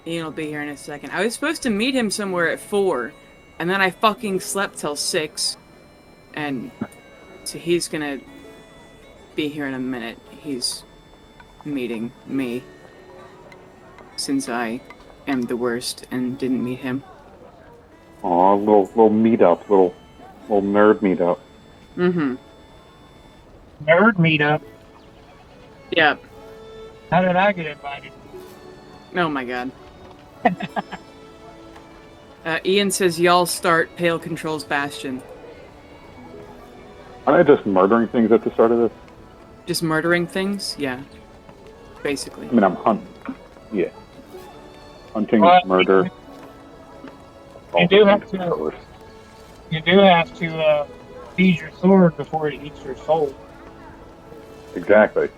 Ian will be here in a second. I was supposed to meet him somewhere at 4, and then I fucking slept till 6. And so he's gonna be here in a minute. He's meeting me. Since I am the worst and didn't meet him. Aw, little meetup, little nerd meetup. Mm-hmm. Nerd meetup. Yep. How did I get invited? Oh my god. Ian says y'all start Pale Control's Bastion. Aren't I just murdering things at the start of this? Just murdering things? Yeah. Basically. I mean, I'm hunting. Yeah. Hunting, Well, murder. You do have to. You do have to feed your sword before it eats your soul. Exactly.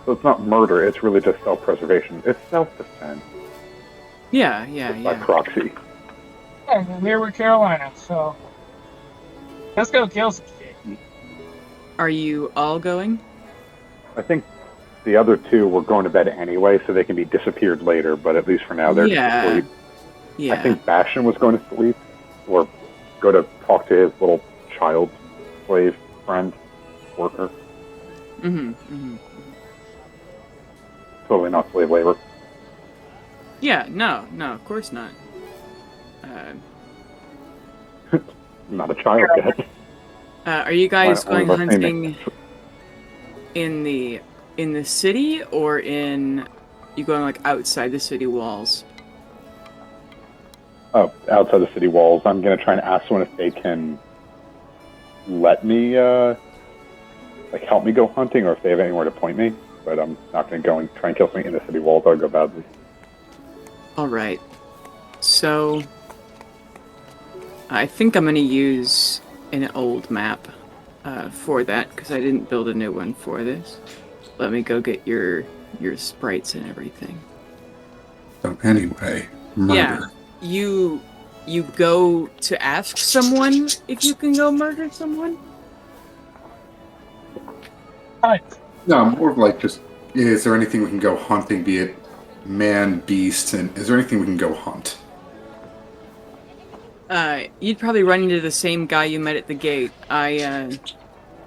So it's not murder, it's really just self-preservation. It's self-defense. Yeah. By proxy. Yeah, well, here we're Carolina, so let's go kill some shit. Are you all going? I think the other two were going to bed anyway, so they can be disappeared later, but at least for now they're asleep. Yeah. I think Bastion was going to sleep, or go to talk to his little child, slave, friend, worker. Mm-hmm. Totally not slave labor. Yeah, no, of course not. Not a child yet. Are you guys Only going by hunting in the city, or you going like outside the city walls? Oh, outside the city walls. I'm going to try and ask someone if they can let me, help me go hunting, or if they have anywhere to point me. But I'm not going to go and try and kill something in the city walls. I'll go badly. Alright. So, I think I'm going to use an old map for that, because I didn't build a new one for this. Let me go get your sprites and everything. So anyway, murder. Yeah. You go to ask someone if you can go murder someone? Right. No, more of like just, is there anything we can go hunting, be it man, beast, and is there anything we can go hunt? You'd probably run into the same guy you met at the gate. I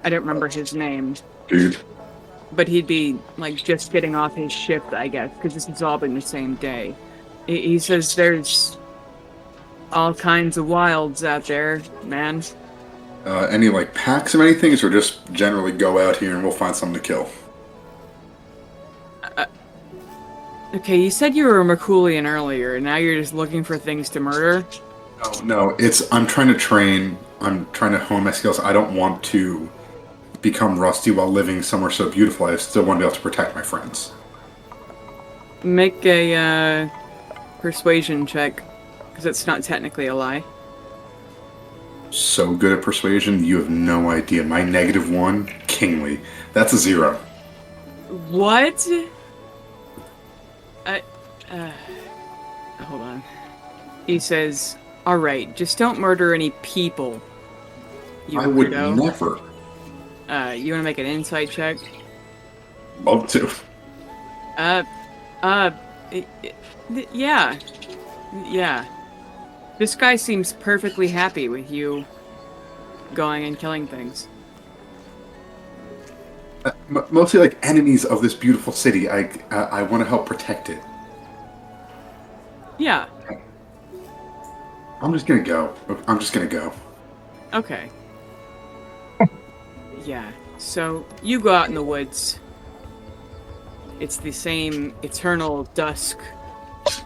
don't remember his name. Dude. But he'd be, just getting off his shift, I guess, because this has all been the same day. He says there's all kinds of wilds out there, man. Any, packs of anything, or just generally go out here and we'll find something to kill? Okay, you said you were a Merculian earlier, and now you're just looking for things to murder? No, I'm trying to train, I'm trying to hone my skills. I don't want to become rusty while living somewhere so beautiful. I still want to be able to protect my friends. Make a, persuasion check, because it's not technically a lie. So good at persuasion, you have no idea. My -1, kingly. That's a 0. What? Hold on. He says, alright, just don't murder any people. You I would weirdo. never. You wanna make an insight check? Love to. Yeah. Yeah. This guy seems perfectly happy with you going and killing things. Mostly enemies of this beautiful city. I want to help protect it. Yeah. I'm just gonna go. Okay. Yeah. So, you go out in the woods. It's the same eternal dusk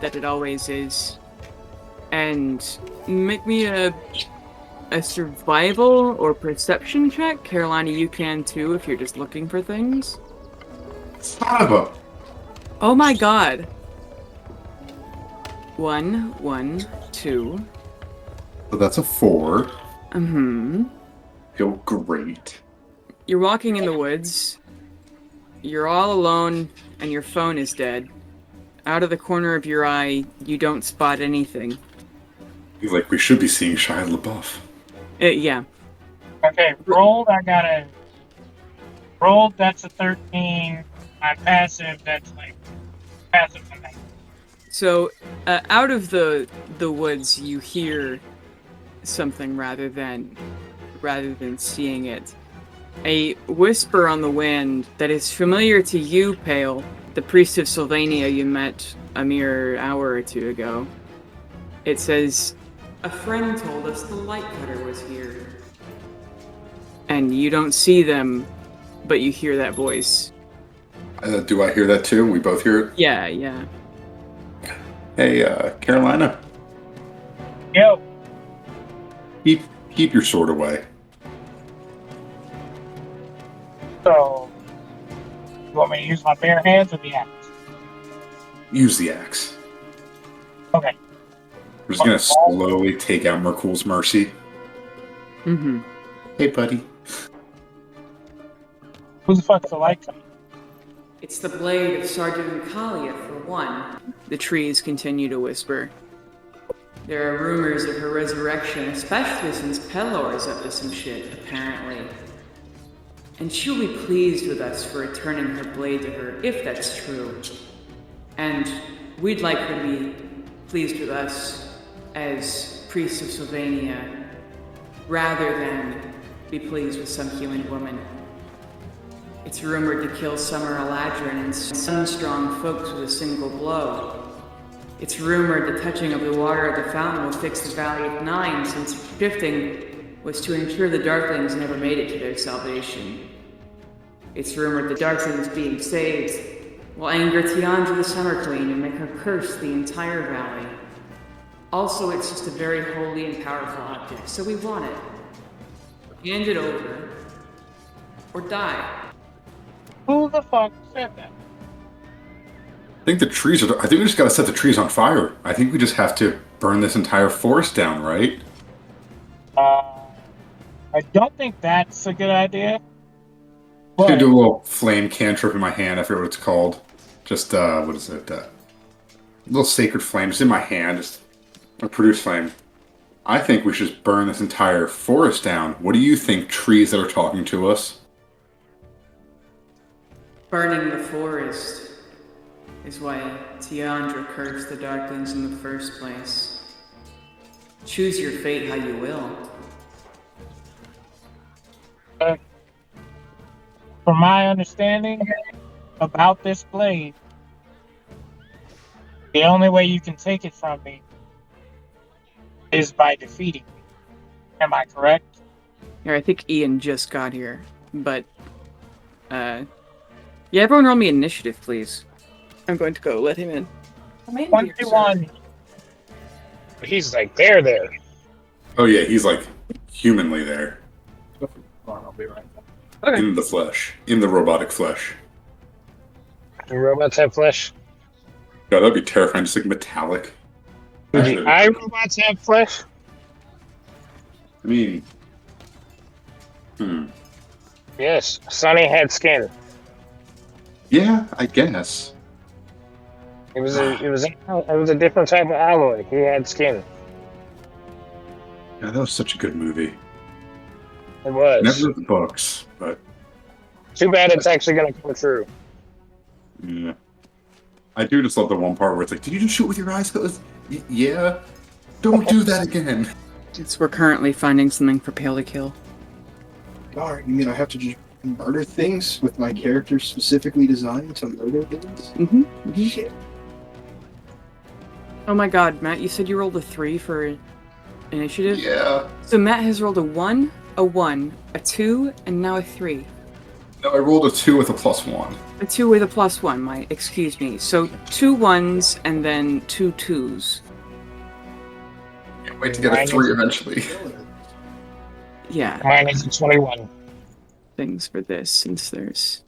that it always is. And make me a survival or perception check. Carolina, you can too if you're just looking for things. Son of a... Oh my god. 1, 1, 2. So that's a 4. Mm-hmm. Feel great. You're walking in the woods. You're all alone, and your phone is dead. Out of the corner of your eye, you don't spot anything. We should be seeing Shia LaBeouf. Yeah. Okay, rolled, rolled, that's a 13. My passive, that's passive for me. So, out of the woods, you hear something rather than seeing it. A whisper on the wind that is familiar to you, Pale, the priest of Sylvania you met a mere hour or two ago. It says, "A friend told us the light cutter was here." And you don't see them, but you hear that voice. Do I hear that too? We both hear it? Yeah, yeah. Hey, Carolina, Yo, keep your sword away. so you want me to use my bare hands or the axe? Use the axe. Okay. We're just gonna slowly take out Merkul's mercy. Mm-hmm. Hey, buddy. Who the fuck's the light cutter? It's the blade of Sergeant Kalia, for one. The trees continue to whisper. There are rumors of her resurrection, especially since Pelor is up to some shit, apparently. And she'll be pleased with us for returning her blade to her, if that's true. And we'd like her to be pleased with us as priests of Sylvania, rather than be pleased with some human woman. It's rumored to kill Summer Eladrin and Sunstrong folks with a single blow. It's rumored the touching of the water of the fountain will fix the Valley of Nine, since shifting was to ensure the Darklings never made it to their salvation. It's rumored the Darklings being saved will anger Tiandra the Summer Queen and make her curse the entire valley. Also, it's just a very holy and powerful object, so we want it. Hand it over, or die. Who the fuck said that? I think we just gotta set the trees on fire. I think we just have to burn this entire forest down, right? I don't think that's a good idea. I'm gonna But do a little flame cantrip in my hand. I forget what it's called. Just, what is it? A little sacred flame just in my hand. Just a produce flame. I think we should just burn this entire forest down. What do you think, trees that are talking to us? Burning the forest is why Tiandra cursed the Darklings in the first place. Choose your fate how you will. from my understanding about this blade, the only way you can take it from me is by defeating me. Am I correct? Here, I think Ian just got here, but, yeah, everyone roll me initiative, please. I'm going to go let him in. 21. He's like, there. Oh yeah, he's like humanly there. I'll be right back. Okay. In the flesh. In the robotic flesh. Do robots have flesh? God, that'd be terrifying, just like metallic. Do Actually, the iRobots have flesh? I mean... Yes. Sonny had skin. Yeah, I guess. It was a different type of alloy. He had skin. Yeah, that was such a good movie. It was. Never read the books, but Too bad it's actually going to come true. yeah. I do just love the one part where it's like, did you just shoot with your eyes closed? Yeah. Don't do that again. We're currently finding something for Pale to kill. Alright, you mean I have to just murder things with my character specifically designed to murder things? Mm-hmm. Shit. Oh my god, Matt, you said you rolled a 3 for initiative? Yeah. So Matt has rolled a 1, a 1, a 2, and now a 3. No, I rolled a 2 with a +1. A 2 with a +1, excuse me. So 2 1s and then 2 2s. Can't wait to get a 3 eventually. Yeah, Mine is a 21. things for this, since there's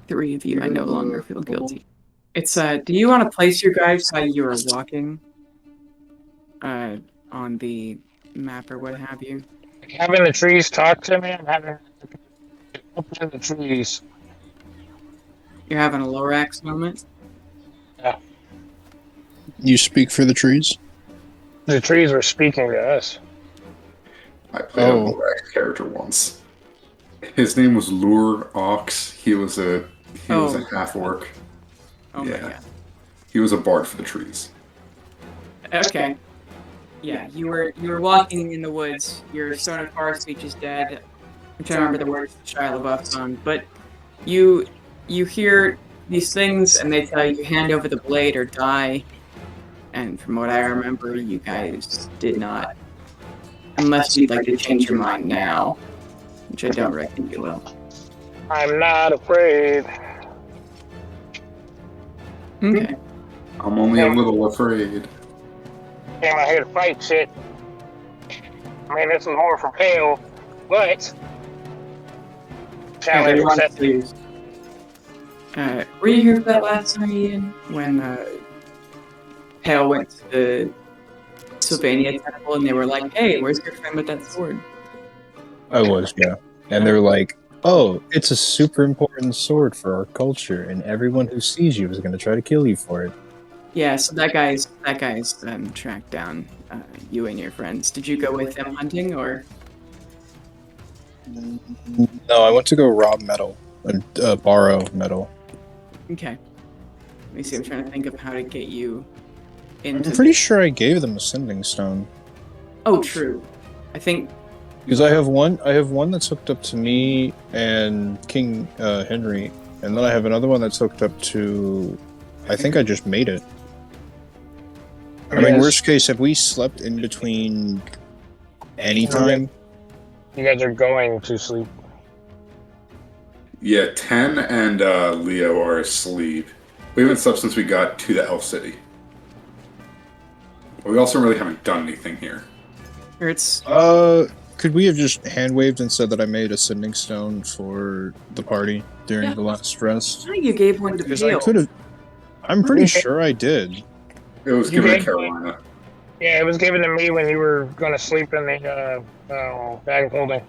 3 of you, I no longer feel guilty. It's, do you want to place your guys how you are walking? On the map or what have you? Having the trees talk to me, I'm having up in the trees. You're having a Lorax moment? You speak for the trees? The trees were speaking to us. I played a Lorax character once. His name was Lure Ox. He was a half orc. Oh my Yeah. god. He was a bard for the trees. Okay. Yeah, you were walking in the woods. Your Stone of Far speech is dead. I'm trying to remember the words of the Shia LaBeouf song, but you hear these things and they tell you hand over the blade or die. And from what I remember, you guys did not. Unless you'd like to change your mind now, which I don't reckon you will. I'm not afraid. Okay. I'm only a little afraid. Came out here to fight shit. I mean, this is more for Pale, but challenge accepted. Were you here for that last night, Ian? When Pale went to the Sylvania Temple and they were like, "Hey, where's your friend with that sword?" I was, yeah. And they're like, "Oh, it's a super important sword for our culture, and everyone who sees you is going to try to kill you for it." Yeah, so that guy's tracked down you and your friends. Did you go with them hunting, or? No, I went to go rob metal and borrow metal. Okay. Let me see. I'm trying to think of how to get you into. I'm pretty sure I gave them a sending stone. Oh, true. I think. Because I have one that's hooked up to me and King Henry, and then I have another one that's hooked up to. I think I just made it. I mean, worst case, have we slept in between any time? You guys are going to sleep. Yeah, Ten and Leo are asleep. We haven't slept since we got to the Elf City. We also really haven't done anything here. Or it's. Could we have just hand waved and said that I made a sending stone for the party during the last rest? I think you gave one to Because I Pale. could have. I'm pretty sure I did. It was given to Carolina. Yeah, it was given to me when you were going to sleep in the bag of holding.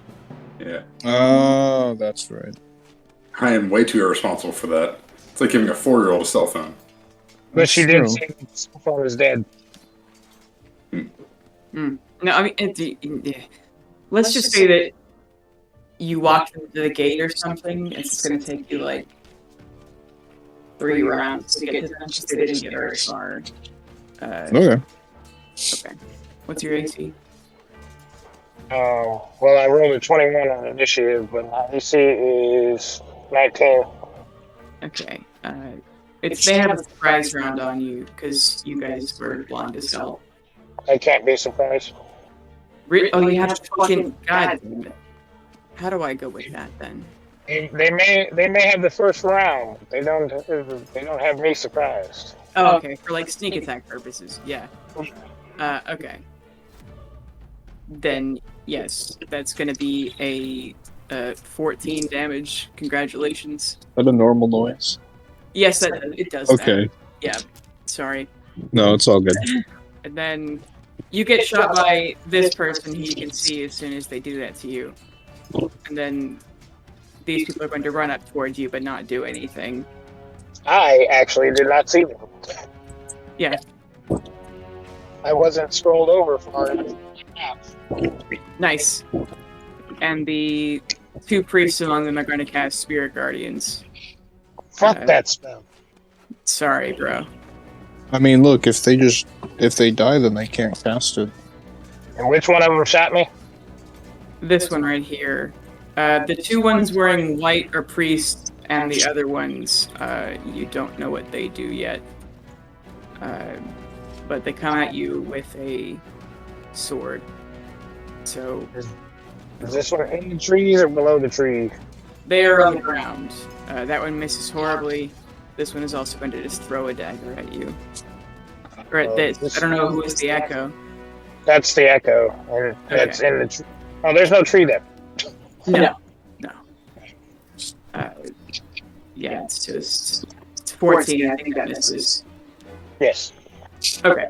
Yeah. Oh, that's right. I am way too irresponsible for that. It's like giving a 4-year-old a cell phone. But she did true. say the cell phone was dead. No, I mean, let's just say that you walked into the gate or something. It's going to take you like 3 rounds to get to them because they didn't get very far. Okay. Okay. What's your AC? Well, I rolled a 21 on initiative, but my AC is 19. Okay. They have a surprise round on you because you guys were blind as hell. I can't be surprised. Oh, you have to fucking. God damn it. How do I go with that then? They may have the first round. They don't have me surprised. Oh, okay. For like sneak attack purposes, yeah. Okay. Then yes, that's gonna be a 14 damage. Congratulations. Is that a normal noise? Yes, it does. Okay. That. Yeah. Sorry. No, it's all good. And then you get shot by this person who you can see as soon as they do that to you. And then these people are going to run up towards you but not do anything. I actually did not see them. Yeah. I wasn't scrolled over far enough. Nice. And the 2 priests among them are going to cast Spirit Guardians. Fuck that spell. Sorry, bro. I mean, look, if they die, then they can't cast it. And which one of them shot me? This one right here. The 2 ones wearing white are priests, and the other ones, you don't know what they do yet. But they come at you with a sword. So Is this one in the trees or below the tree? they are on the ground. That one misses horribly. This one is also going to just throw a dagger at you. Or at this. I don't know who is the echo. That's the echo. And that's in the tree. Oh, there's no tree there. No. Yeah, it's just... It's 14, I think that misses. Yes. Okay.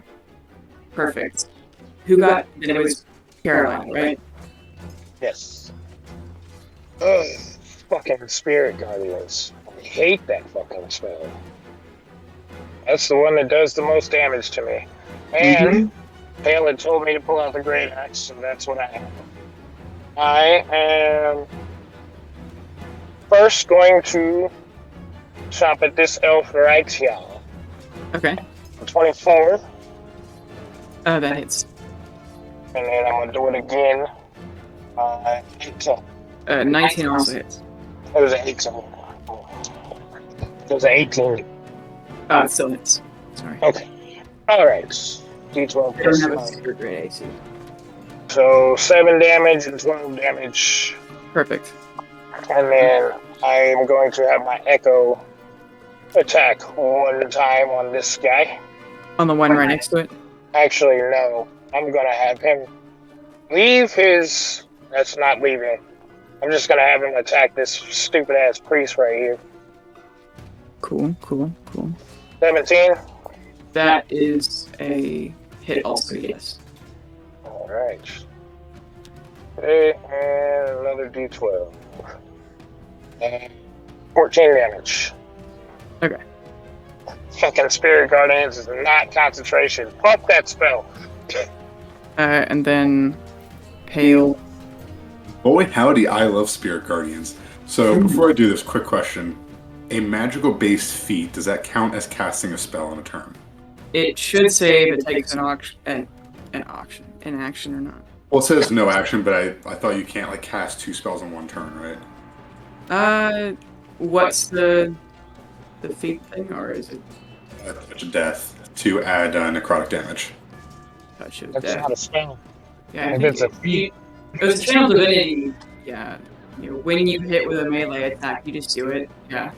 Perfect. Who got... Then it was Caroline, right? Yes. Ugh, fucking Spirit Guardians. I hate that fucking spell. That's the one that does the most damage to me. And Pale had told me to pull out the Great Axe, so that's what I have. I am first going to chop at this elf right here. Okay. 24. That hits. And then I'm going to do it again. 18. 19 also hits. It was an 18. It was an 18. It still hits. Sorry. Okay. Alright. D12 I don't have a plus super great AC. So 7 damage and 12 damage. Perfect. And then I am going to have my Echo attack one time on this guy. On the one right next to it? Actually, no. I'm going to have him leave his... That's not leaving. I'm just going to have him attack this stupid-ass priest right here. Cool. 17? That is a hit also, yes. Alright. Okay, and another D12. And 14 damage. Okay. Fucking Spirit Guardians is not concentration. Fuck that spell. And then Pale. Boy, howdy, I love Spirit Guardians. So, before I do this, quick question. A magical-based feat, does that count as casting a spell in a turn? It should say if it takes an action or not. Well, it says no action, but I thought you can't, like, cast 2 spells in one turn, right? What's the feat thing, or is it Touch of Death to add necrotic damage. touch of That's death? not a spell. Yeah, I If think it's a feat. it was a channel divinity. Yeah, when you hit with a melee attack, you just do it. Yeah.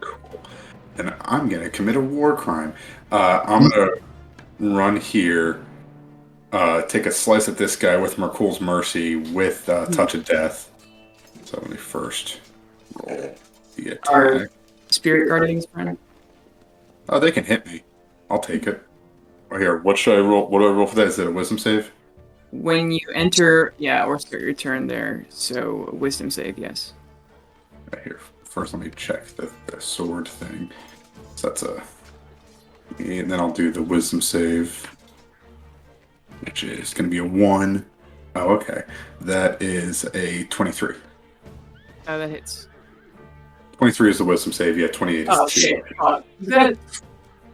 Cool. And I'm gonna commit a war crime. I'm gonna run here, take a slice at this guy with Merkul's Mercy with Touch of Death. So let me first roll the attack. Our Spirit Guardians, friend. Oh, they can hit me. I'll take it. Right here, what should I roll? What do I roll for that? Is it a wisdom save? When you enter, or start your turn there. So wisdom save, yes. Right here. First, let me check the sword thing. So that's a... And then I'll do the wisdom save, which is going to be a 1. Oh, okay. That is a 23. That hits. 23 is the wisdom save. Yeah, 28 is Oh, 2. shit. You got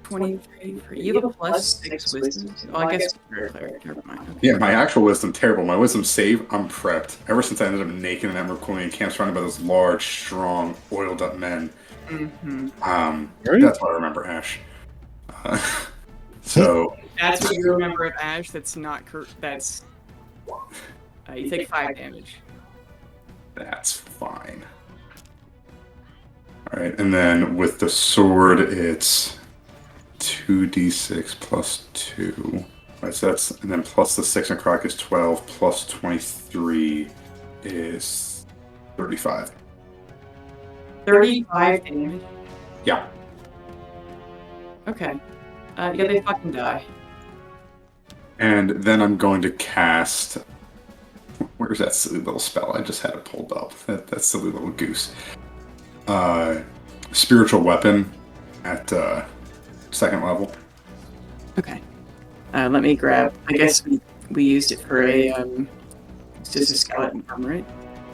23 for you have a plus 6 wisdom. Oh, I guess you're a cleric. Never mind. Okay. Yeah, my actual wisdom, terrible. My wisdom save, I'm prepped. Ever since I ended up naked in Emerald camp surrounded by those large, strong, oiled up men. Mm-hmm. That's what I remember, Ash. So That's what you remember of Ash. That's not that's. You take 5 damage. that's fine. All right, and then with the sword, it's 2d6 plus 2. Right, so that's, and then plus the 6 necrotic is 12, plus 23 is 35. 35 damage. Yeah. Okay. Yeah, they fucking die. And then I'm going to cast... Where's that silly little spell? I just had it pulled up. That silly little goose. Spiritual Weapon at 2nd level. Okay. Let me grab. I guess we used it for a it's just a skeleton farm, right?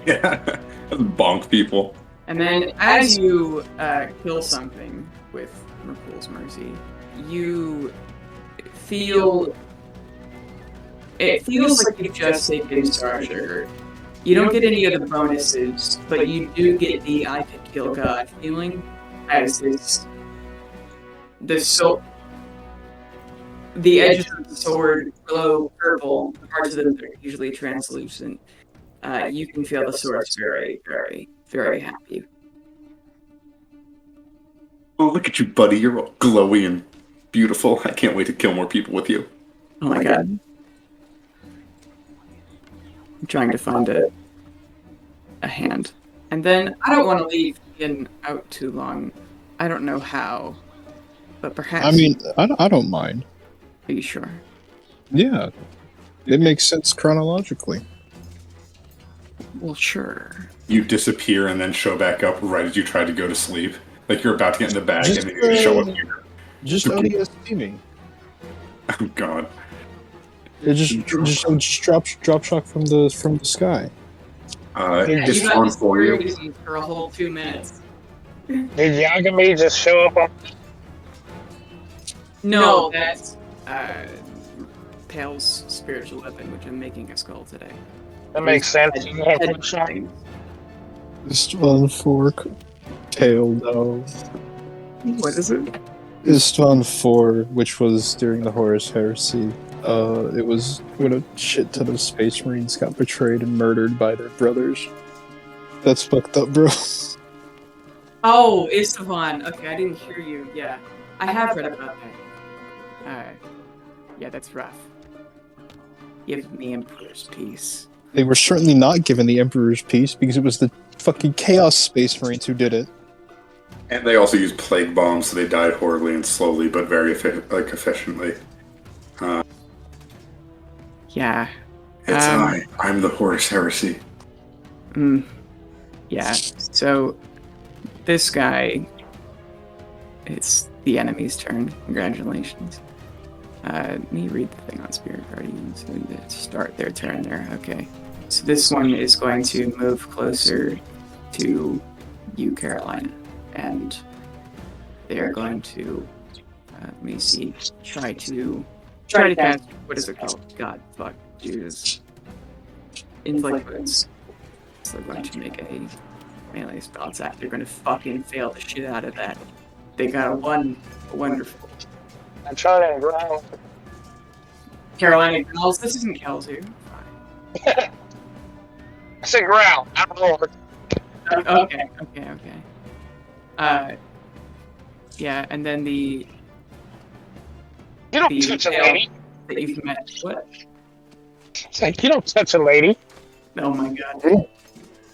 Yeah. Bonk people. And then as you kill something with Merkul's Mercy, you feel. It feels like you just taken Star Sugar. You don't get any of the bonuses, but you do get the I could kill God feeling as the edges of the sword glow purple, parts of them are usually translucent. You can feel the sword's very, very, very happy. Oh, look at you, buddy. You're all glowy and beautiful. I can't wait to kill more people with you. Oh my god. I'm trying to find a hand. And then, I don't want to leave Ian out too long. I don't know how, but perhaps... I mean, I don't mind. Are you sure? Yeah. It makes sense chronologically. Well, sure. You disappear and then show back up right as you try to go to sleep. Like you're about to get in the bag and then you show up here. Just ODST me. Oh god. It just drop shock from the sky. It's you got on this for you. for a whole 2 minutes. Did Yagami just show up on... No, that's Pale's spiritual weapon, which I'm making a skull today. That makes sense. You have one shot. Istvan Fork. Tail, though. What is it? Istvan 4, which was during the Horus Heresy. It was when a shit ton of Space Marines got betrayed and murdered by their brothers. That's fucked up, bro. Oh, Istvan. Okay, I didn't hear you. Yeah, I have read about that. Yeah, that's rough. Give me Emperor's Peace. They were certainly not given the Emperor's Peace because it was the fucking Chaos Space Marines who did it. And they also used plague bombs, so they died horribly and slowly, but very efficiently. Yeah. It's I'm the Horus Heresy. Yeah. So this guy, it's the enemy's turn. Congratulations. Let me read the thing on Spirit Guardians and start their turn there. Okay. So this one is going to move closer to you, Carolina, and they are going to let me see. Try to cast. What is it called? God, fuck, Jesus. Inflict wounds. So they're going to make a melee spell attack. They're going to fucking fail the shit out of that. They got a one. Wonderful. I'm trying to ground. Carolina Girls. This isn't Kelsey. I said ground. I don't know. Okay. Yeah, and then the You don't touch a lady. that you've met. What? It's like, you don't touch a lady. Oh my god.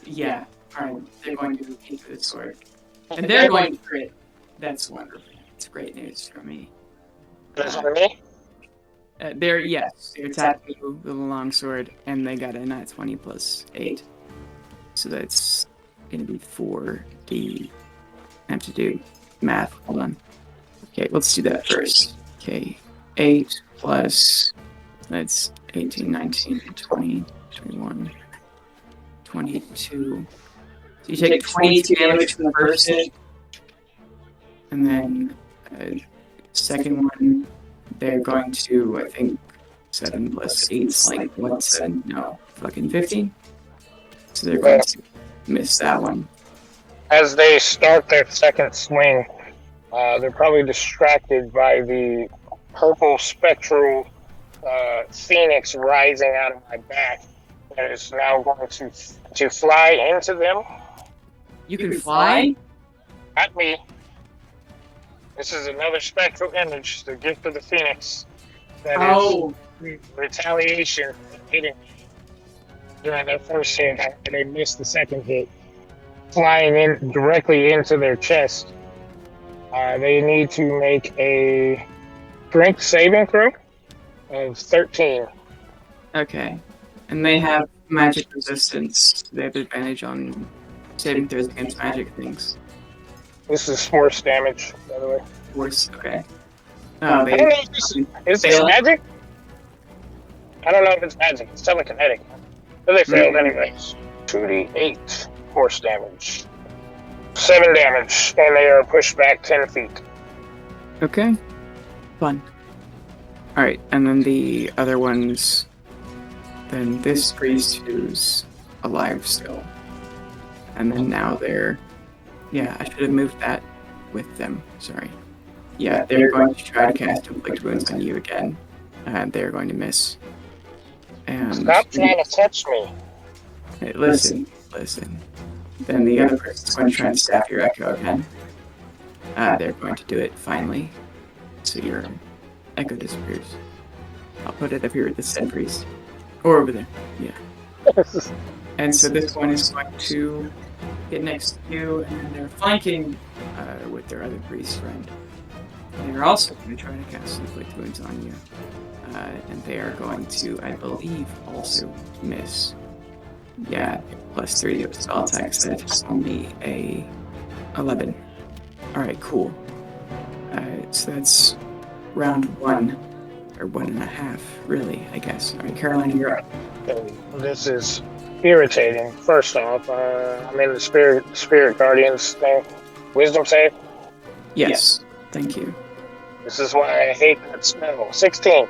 Yeah. Alright, they're going to keep the sword. And they're going to crit. That's wonderful. It's great news for me. That's for me? They're attacking you with a long sword, and they got a nat 20 plus 8. So that's gonna be 4d. I have to do math. Hold on. Okay, let's do that first. Okay, 8 plus, that's 18, 19, 20, 21, 22. So you take 22 damage from the first hit, and then second one, they're going to, I think, 7 plus 8 is like, what, 7? No, fucking 15? So they're going to miss that one. As they start their second swing, they're probably distracted by the purple spectral phoenix rising out of my back that is now going to fly into them. You can fly? At me. This is another spectral image, the gift of the phoenix. That is retaliation hitting during their first hit, and they missed the second hit, flying in directly into their chest. They need to make a strength saving throw of 13. Okay. And they have magic resistance. They have advantage on saving throws against magic things. This is force damage, by the way. Force, okay. I don't know if is this magic? I don't know if it's magic. It's telekinetic. But they failed anyways. 2d8 force damage. 7 damage, and they are pushed back 10 feet. Okay. Fun. Alright, and then the other ones... Then this priest who's alive still. And then now they're... Yeah, I should have moved that with them. Sorry. Yeah, they're going to try to cast Inflict Wounds on you again. And they're going to miss. And stop trying to touch me. Hey, listen. Then the other person's going to try and stab your echo again. They're going to do it finally. So your echo disappears. I'll put it up here with the said priest. Or over there. Yeah. And so this one is going to get next to you, and they're flanking with their other priest friend. They're also going to try to cast Inflict Wounds on you. And they are going to, I believe, also miss. Yeah, plus 3 of spell attacks. That's only a 11. Alright, cool. So that's round 1. Or 1.5, really, I guess. Alright, Caroline, you're up. This is irritating. First off, I'm in the Spirit Guardians thing. Wisdom save? Yes. Thank you. This is why I hate that smell. 16.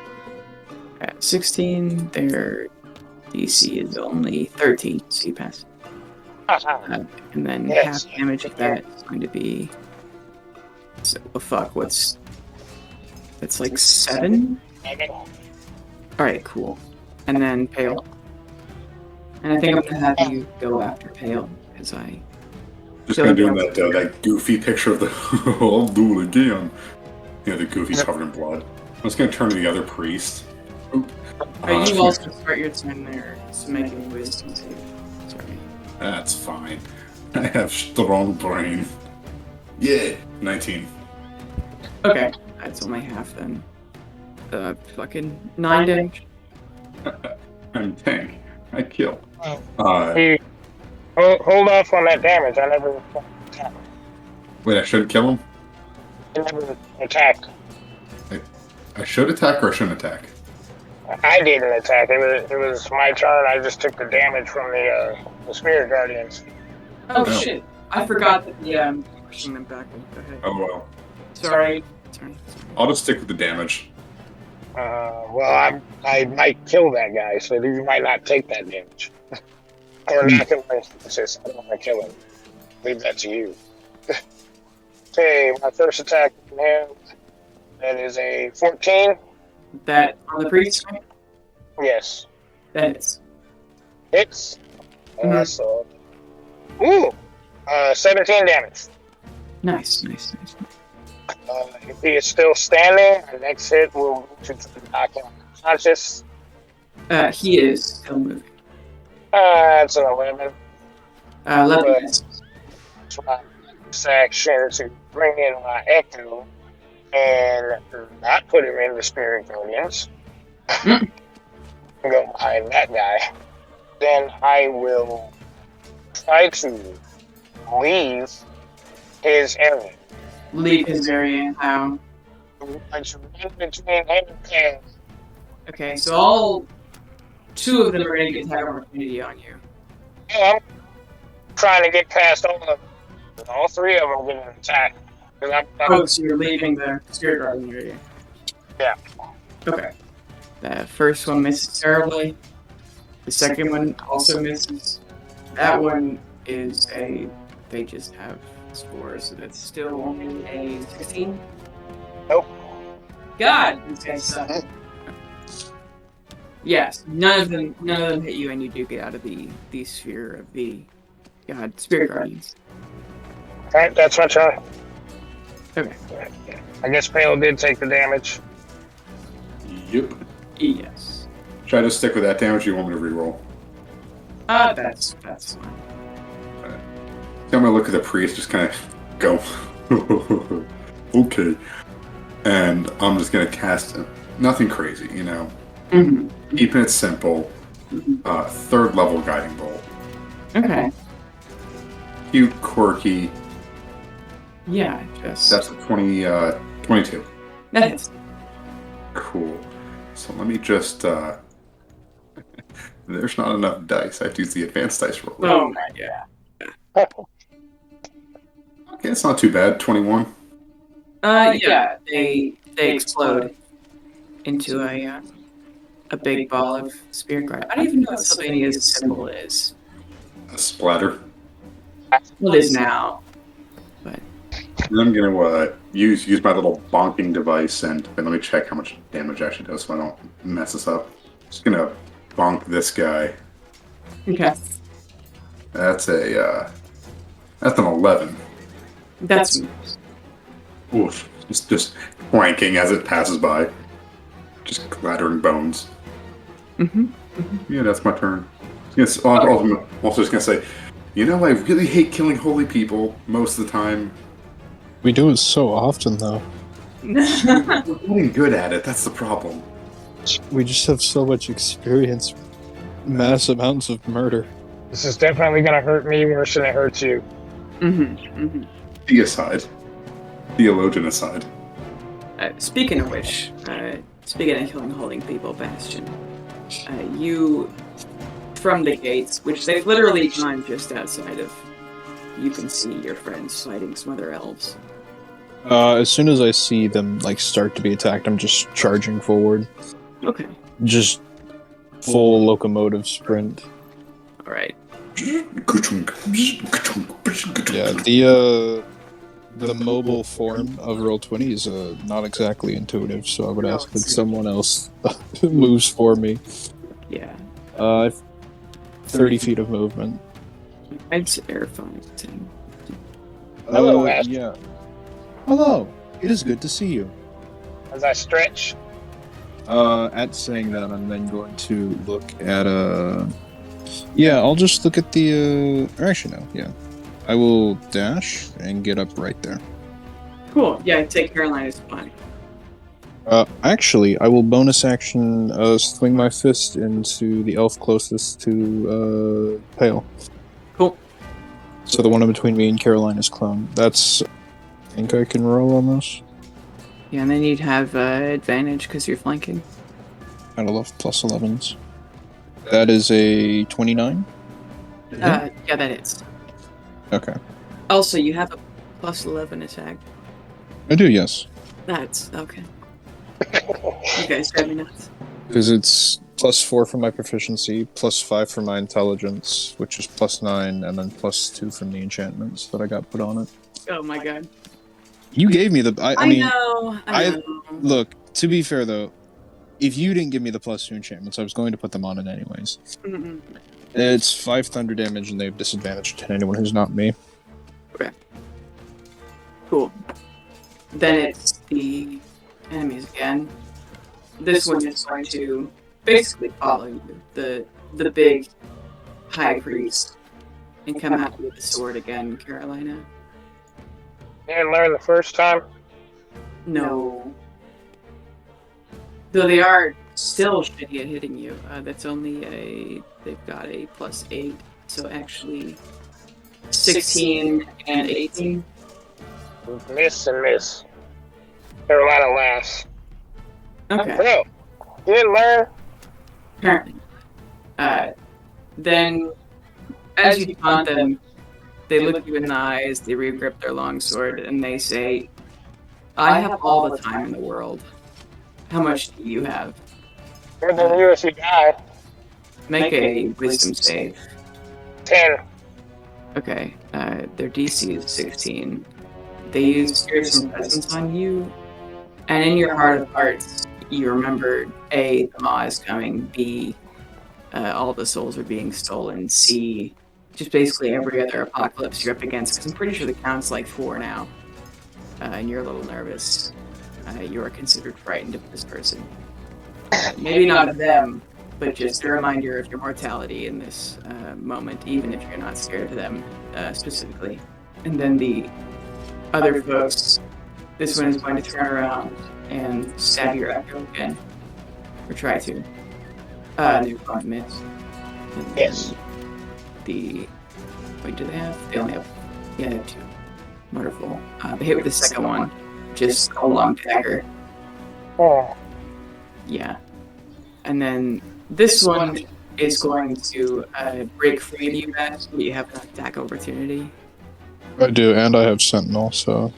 At 16, their DC is only 13, so you pass. And then Yes. half damage of that is going to be. So, that's like 7? Alright, cool. And then Pale. And I think I'm gonna have you go after Pale, because I. Just kind of doing that goofy picture of the I'll do it again. You know, the goofy's covered in blood. I'm just going to turn to the other priest. Oop. You also start your turn there, so make a wisdom save. Sorry. That's fine. I have strong brain. Yeah, 19. Okay, that's only half then. Fucking 9 damage. I'm tank. I kill. Hey, hold off on that damage. I never attacked. Wait, I should kill him? I never attacked. I should attack or I shouldn't attack? I didn't attack. It was my turn. I just took the damage from the Spirit Guardians. Oh shit! I forgot that the pushing them back. Go ahead. Oh well. Sorry. I'll just stick with the damage. Well, I might kill that guy, so you might not take that damage. Or knock him unconscious. I don't want to kill him. Leave that to you. Okay, my first attack on him. That is a 14. That on the priest? Yes. That is. Hits. Mhm. So. Ooh! 17 damage. Nice. If he is still standing, our next hit will knock him unconscious. He is still moving. That's an 11. 11 hits. That's my action to bring in my Echo and not put him in the Spirit Guardians. Go behind that guy. Then I will try to leave his area. Leave his area. How? I should run between him and Okay, so all 2 of them are going to get attack opportunity on you. I'm trying to get past all of them. All 3 of them getting attacked. Oh, so you're leaving the Spirit Guardian area. Yeah. Okay. The first one misses terribly. The second one also misses. That one is they just have scores, so that's still only a 16. Nope. God, these guys suck. Yes, none of them hit you, and you do get out of the sphere of the Spirit Guardians. Alright, that's my turn. Okay. I guess Pale did take the damage. Yep. Yes. Should I just stick with that damage or you want me to reroll? That's fine. So I'm gonna look at the priest, just kind of go, okay, and I'm just gonna cast nothing crazy, you know, keeping it simple. 3rd level guiding bolt. Okay. Cute, quirky. Yeah, just That's a 22. that hits. Cool. So let me just. There's not enough dice. I have to use the advanced dice roll. Oh my god. Okay, it's not too bad. 21. Yeah, they explode into a big ball of Spirit Guard. I don't even know what Sylvania's symbol is. A splatter. Well, it is now. But And I'm gonna use my little bonking device and let me check how much damage it actually does so I don't mess this up. Just gonna bonk this guy. okay, That's an 11. that's Oof. Just clanking as it passes by. Just clattering bones. Yeah, that's my turn. Yes, I'm also just gonna say, you know, I really hate killing holy people most of the time. We do it so often, though. We're getting good at it. That's the problem. We just have so much experience. Mass amounts of murder. This is definitely going to hurt me worse than it hurts you. Theocide. Theologian aside. Speaking of which, speaking of killing holding people, Bastion, you, from the gates, which they've literally climbed just outside of, you can see your friends fighting some other elves. As soon as I see them like start to be attacked, I'm just charging forward. Okay. Just full locomotive sprint. All right. Yeah, the mobile form of Roll20 is not exactly intuitive, so I would ask that someone else moves for me. Yeah. 30 feet of movement. I'd say air 5 to 10. Hello, Ash. Yeah. Hello. It is good to see you. As I stretch. At saying that, I'm then going to look at Yeah, I'll just look at the. Or actually, no. Yeah, I will dash and get up right there. Cool. Yeah, take Carolina's spot. Actually, I will bonus action swing my fist into the elf closest to Pale. Cool. So the one in between me and Carolina's clone. That's. I think I can roll on this. Yeah, and then you'd have advantage because you're flanking. I love plus 11s. That is a 29. Yeah, that hits. Okay. Also, you have a plus 11 attack. I do, yes. That's okay. You guys drive me nuts. Because it's plus 4 for my proficiency, plus 5 for my intelligence, which is plus 9, and then plus 2 from the enchantments that I got put on it. Oh my god. You gave me the. I mean, I know. look. To be fair, though, if you didn't give me the plus 2 enchantments, I was going to put them on it anyways. Mm-mm. It's 5 thunder damage, and they have disadvantage to anyone who's not me. Okay. Cool. Then it's the enemies again. This one is going to basically follow you, the big high priest, and come out with the sword again, Carolina. You didn't learn the first time? No. Though they are still shitty at hitting you. That's only they've got a plus 8, so actually 16 and 18. Miss and miss. Carolina laughs. Okay. Bro, you didn't learn? Apparently. Then, as you taunt them, they look you in the eyes, they regrip their longsword, and they say, I have all the time in the world. How much do you have? More than you if you die. Make a wisdom save. 10. Okay, their DC is 16. They use fearsome presence on you, and in your heart of hearts, you remember A, the Maw is coming, B, all the souls are being stolen, C, just basically every other apocalypse you're up against, because I'm pretty sure the count's like 4 now, and you're a little nervous. You are considered frightened of this person. Maybe not of them, but just a reminder of your mortality in this moment, even if you're not scared of them specifically. And then the other folks, this one is going to turn around and stab your echo again. Or try to. They're going to miss. And Yes. Wait, do they have? They only have. Yeah, they have 2. Wonderful. They hit with the second one. Just a long dagger. Oh. Yeah. And then this one is going to break free of you guys, but you have an attack opportunity. I do, and I have Sentinel, so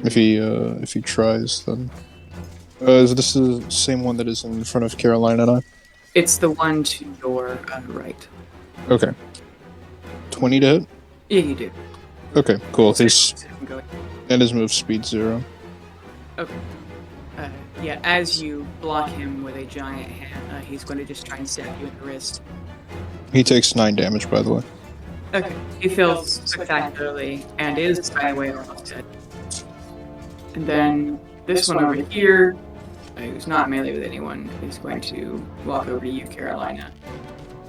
if he tries, then is this the same one that is in front of Carolina and I? It's the one to your right. Okay. 20 to hit? Yeah, you do. Okay, cool. His Go. and his move speed 0. Okay. Yeah, as you block him with a giant hand, he's going to just try and stab you in the wrist. He takes 9 damage, by the way. Okay. He fails spectacularly and is, by the way, almost dead. And then this one over here, who's not melee with anyone, is going to walk over to you, Carolina,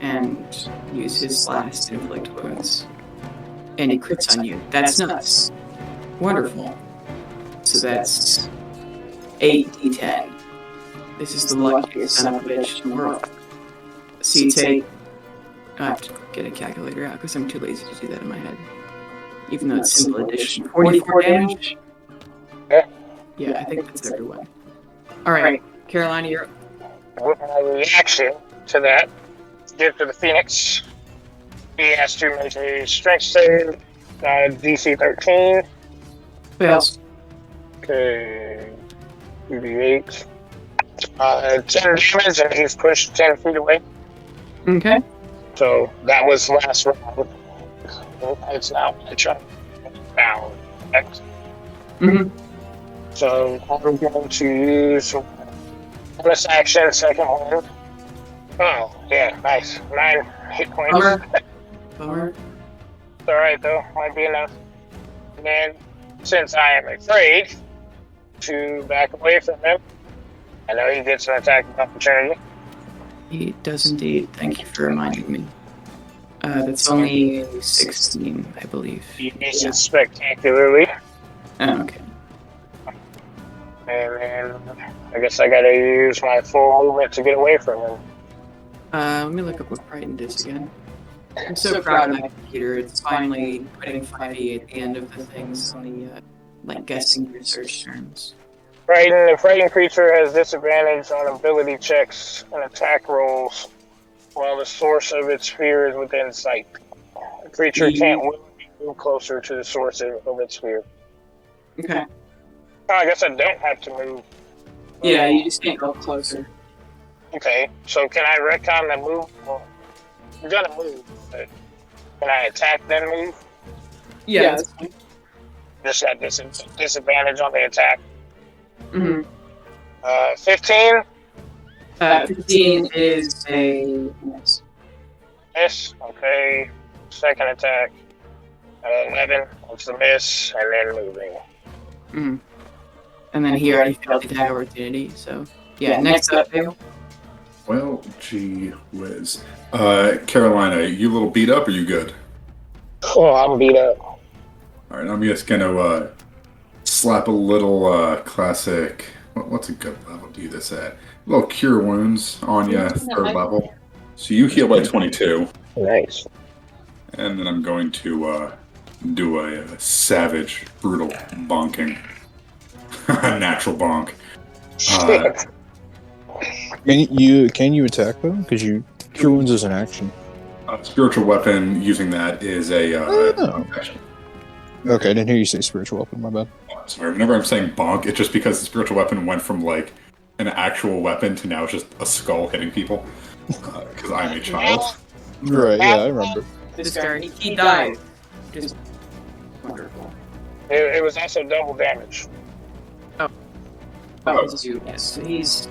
and use his slash to inflict wounds. And he crits on you. That's nuts. Wonderful. So that's 8d10. This is the luckiest son of a bitch in the world. So you take... I have to get a calculator out because I'm too lazy to do that in my head. Even though it's simple addition. 44 damage? Yeah, I think that's everyone. Alright, Carolina, you're... With my reaction to that, give to the Phoenix. He has to make a strength save, DC 13. Fails. Okay. 2d8. 10 damage, and he's pushed 10 feet away. Okay. So that was last round. It's now my turn. Down. Next. Mm-hmm. So I'm going to use bonus action, second one. Oh, yeah, nice. 9 hit points. Bummer. It's alright though, might be enough. And then, since I am afraid to back away from him, I know he gets an attack of opportunity. He does indeed. Thank you for reminding me. That's only 16, I believe. He misses spectacularly. Oh, okay. And then I guess I gotta use my full movement to get away from him. Let me look up what Frightened is again. I'm so proud of my computer. It's finally putting 5e at the end of the things on the, like, guessing your search terms. The frightened creature has disadvantage on ability checks and attack rolls while the source of its fear is within sight. The creature can't willingly move closer to the source of its fear. Okay. Oh, I guess I don't have to move. Yeah, you just can't go closer. Okay, so can I retcon the move? Well, I'm gonna move, but can I attack then move? Yeah, that's fine. Just got disadvantage on the attack. Mm-hmm. 15? 15 is a miss. Miss. Okay. Second attack. 11. That's the miss, and then moving. Mm-hmm. And then he already failed the attack opportunity, so... Yeah, next up, Dale. Well, gee whiz. Carolina, you a little beat up or you good? Oh, I'm beat up. Alright, I'm just gonna slap a little classic. What's a good level to do this at? A little cure wounds on you, third level. So you heal by 22. Nice. And then I'm going to do a savage, brutal bonking. Natural bonk. Shit. Can you attack though? Because cure wounds is an action. Spiritual weapon using that is a action. Okay, I didn't hear you say spiritual weapon. My bad. Sorry, whenever I'm saying bonk, it's just because the spiritual weapon went from like an actual weapon to now it's just a skull hitting people. Because I'm a child. Right? Yeah, I remember. This guy, he died. Just wonderful. It was also double damage. Oh, it's you, yes. So he's,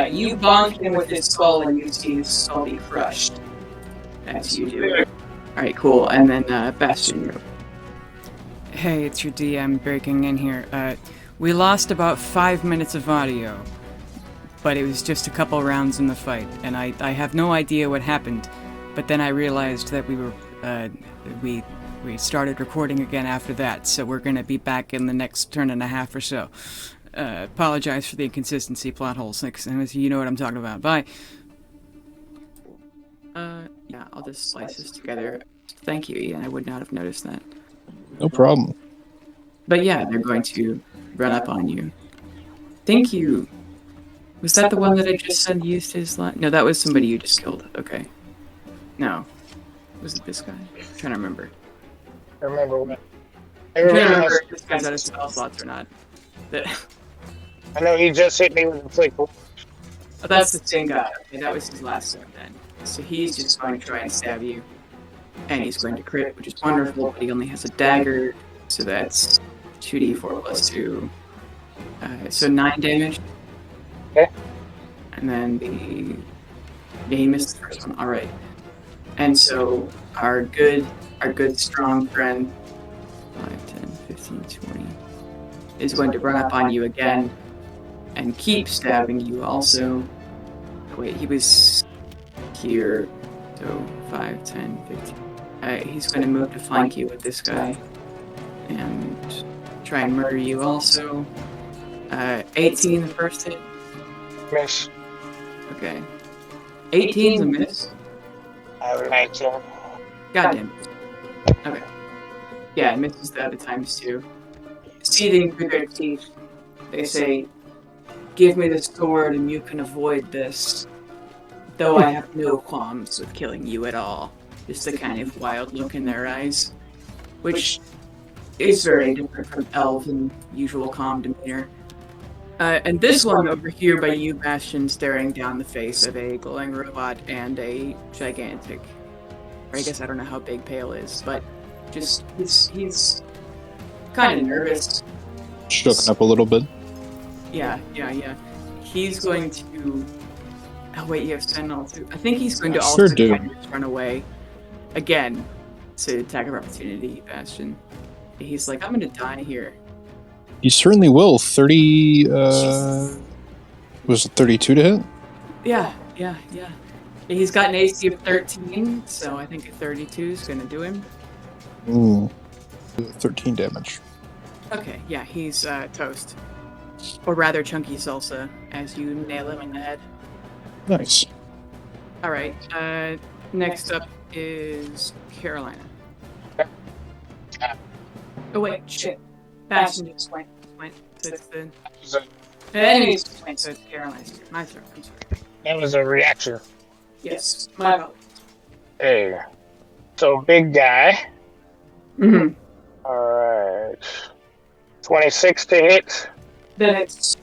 you bonk him with his skull and you see his skull be crushed. As you do. Alright, cool. And then, Bastion, you're up. Hey, it's your DM breaking in here. We lost about 5 minutes of audio, but it was just a couple rounds in the fight, and I have no idea what happened. But then I realized that we started recording again after that, so we're gonna be back in the next turn and a half or so. Apologize for the inconsistency, plot holes. You know what I'm talking about. Bye. Yeah, I'll just slice this together. Thank you, Ian. I would not have noticed that. No problem. But yeah, they're going to run up on you. Thank you. Was that the one that I just said used his line? No, that was somebody you just killed. Okay. No. Was it this guy? I'm trying to remember. I remember when. I'm trying to remember if this guy's out of spell slots or not. I know he just hit me with a flick. Oh, that's the same guy. Okay, that was his last one then. So he's just going to try and stab you. And he's going to crit, which is wonderful, but he only has a dagger. So that's 2d4 plus 2. So 9 damage. Okay. And then yeah, he missed the first one. Alright. And so our good strong friend 5, 10, 15, 20 is going to run up on you again and keep stabbing you also. Oh, wait, he was here. So 5, 10, 15. He's going to move to flank you with this guy and try and murder you also. 18 the first hit. Miss. Okay. 18's a miss. I have a 19. Goddamn. Okay. Yeah, it misses the other times too. Seething through their teeth, they say, "Give me the sword and you can avoid this. Though I have no qualms with killing you at all." Just the kind of wild look in their eyes. Which, is very different from Elf and usual calm demeanor. And this one over here by you, Bastion, staring down the face of a glowing robot and a gigantic, or I guess I don't know how big Pale is, but just, he's kind of nervous. Shooken up a little bit. Yeah. He's going to, oh wait, you have Sentinel too. I think he's going to also Sure do. kind of just run away. Again, to attack of opportunity, Bastion. He's like, I'm gonna die here. You certainly will. 30. Was it 32 to hit? Yeah. He's got an AC of 13, so I think a 32 is gonna do him. Ooh. 13 damage. Okay, yeah, he's toast. Or rather, chunky salsa, as you nail him in the head. Nice. Alright, next up is Carolina. Oh wait, shit. Bastion just went. So it's the enemies just went, so it's Carolina's turn. My turn, I'm sorry. That was a reaction. Yes, my apologies. Hey. So, big guy. Mm-hmm. Alright. 26 to hit. Then it's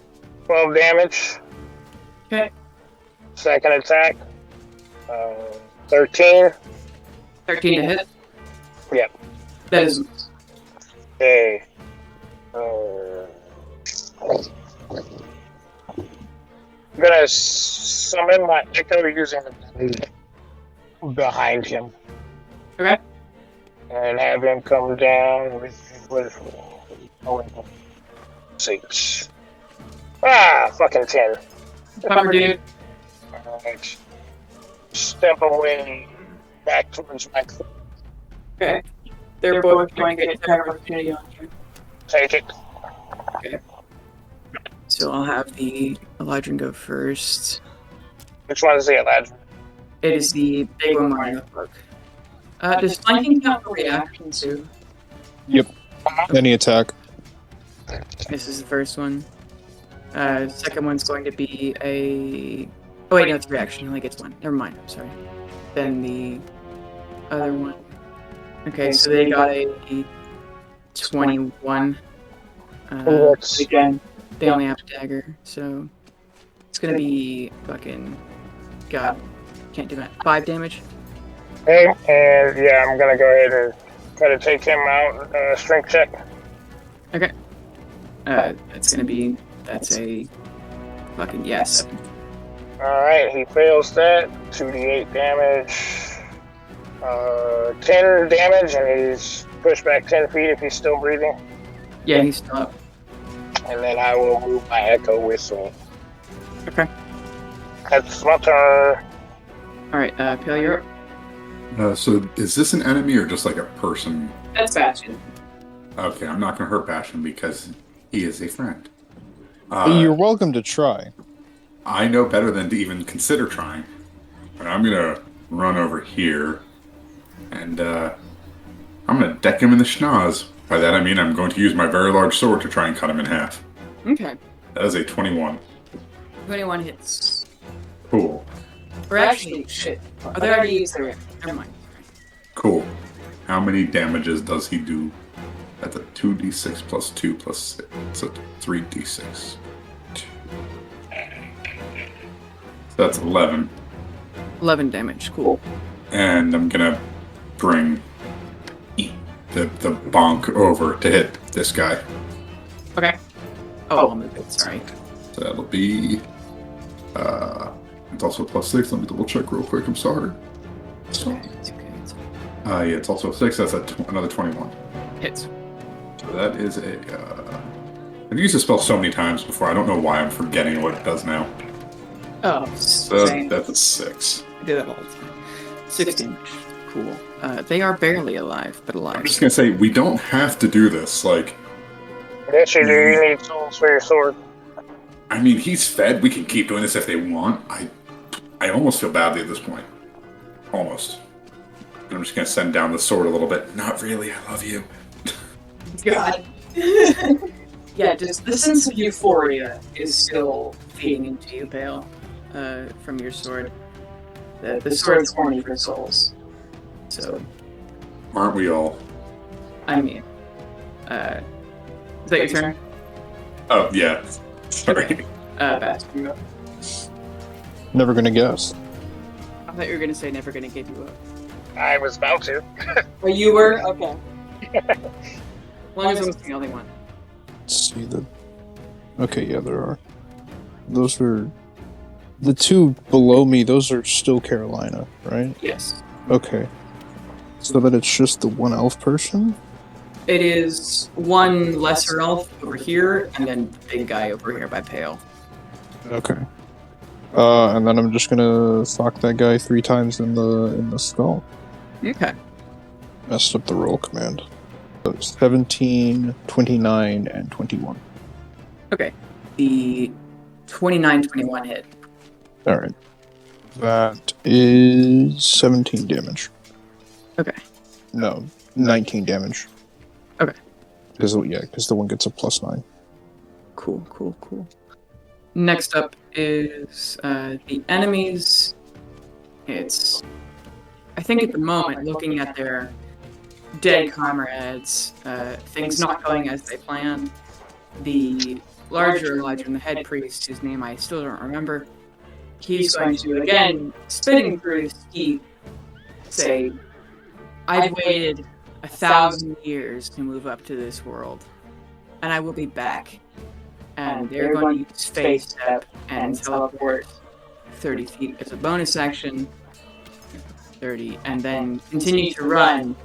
12 damage. okay. Second attack. 13. 13 to hit. Yep. That is Okay. I'm gonna summon my echo using the behind him okay. and have him come down with six. Fucking 10. Bummer, dude. Alright. Step away back towards my Okay. They're both going to get attack of opportunity on you. take it. So I'll have the Eladrin go first. Which one is the Eladrin? It is the big one wearing the cloak. Does flanking count for reaction too? Any attack. This is the first one. Second one's going to be a... Oh wait, no, it's reaction. He only gets one. Never mind, I'm sorry. Then the other one. Okay, so they got a 21. Again, they only have a dagger, so it's gonna be fucking... God, can't do that. 5 damage. Okay, and yeah, I'm gonna go ahead and try to take him out. Strength check. Okay. That's gonna be... That's a... Fucking yes. Alright, he fails that. 2d8 damage. 10 damage, and he's pushed back 10 feet if he's still breathing. Yeah, he's still up. And then I will move my echo with me. Okay. That's my turn. Alright, Pale, you're up. So is this an enemy or just like a person? That's Bastion. Okay, I'm not going to hurt Bastion because he is a friend. You're welcome to try. I know better than to even consider trying. But I'm going to run over here and I'm going to deck him in the schnoz. By that I mean I'm going to use my very large sword to try and cut him in half. Okay. That is a 21. 21 hits. Cool. Or actually, shit. Oh, they already used their... Never mind. Cool. How many damages does he do? That's a 2d6 plus 2 plus 6. It's a 3d6. So that's 11. 11 damage. Cool. And I'm gonna bring the bonk over to hit this guy. Okay. Oh, I'll move it. Sorry. So that'll be... it's also plus 6. Let me double check real quick. I'm sorry. It's okay. It's okay. It's okay. Yeah, it's also 6. That's another 21. Hits. So that is a... I've used this spell so many times before. I don't know why I'm forgetting what it does now. Oh, So same. that's a 6. I do that all the time. 6 damage. Cool. They are barely alive, but I'm alive. just gonna say, we don't have to do this. Like, Yes, you do. You need souls for your sword. I mean, he's fed. We can keep doing this if they want. I almost feel badly at this point. Almost. I'm just gonna send down the sword a little bit. Not really. I love you. God. Yeah, just the sense of euphoria is still feeding into you, Pale, from your sword. The sword's horny for souls. So, Aren't we all? I mean, Is that your turn? Oh, yeah. Sorry. Bast. Never gonna guess. I thought you were gonna say never gonna give you up. I was about to. Oh, you were? Okay. As long as I'm the only one. Let's see the. Okay, yeah, there are. Those are the two below me. Those are still Carolina, right? Yes. Okay. So that it's just the one elf person. It is one lesser elf over here, and then the big guy over here by Pale. Okay. And then I'm just gonna fuck that guy 3 times in the skull. Okay. Messed up the roll command. So 17, 29, and 21. Okay. The 29-21 hit. Alright. That is 17 damage. Okay. No, 19 damage. Okay. Because the one gets a +9. Cool. Next up is the enemies. It's, I think at the moment, looking at their dead comrades, things not going as they planned. The larger Elijah and the head priest, whose name I still don't remember, he's going to, again, spitting through his teeth, say, I've waited 1,000 years to move up to this world, and I will be back. And they're going to use Phase Step and teleport 30 feet as a bonus action, 30, and then continue to run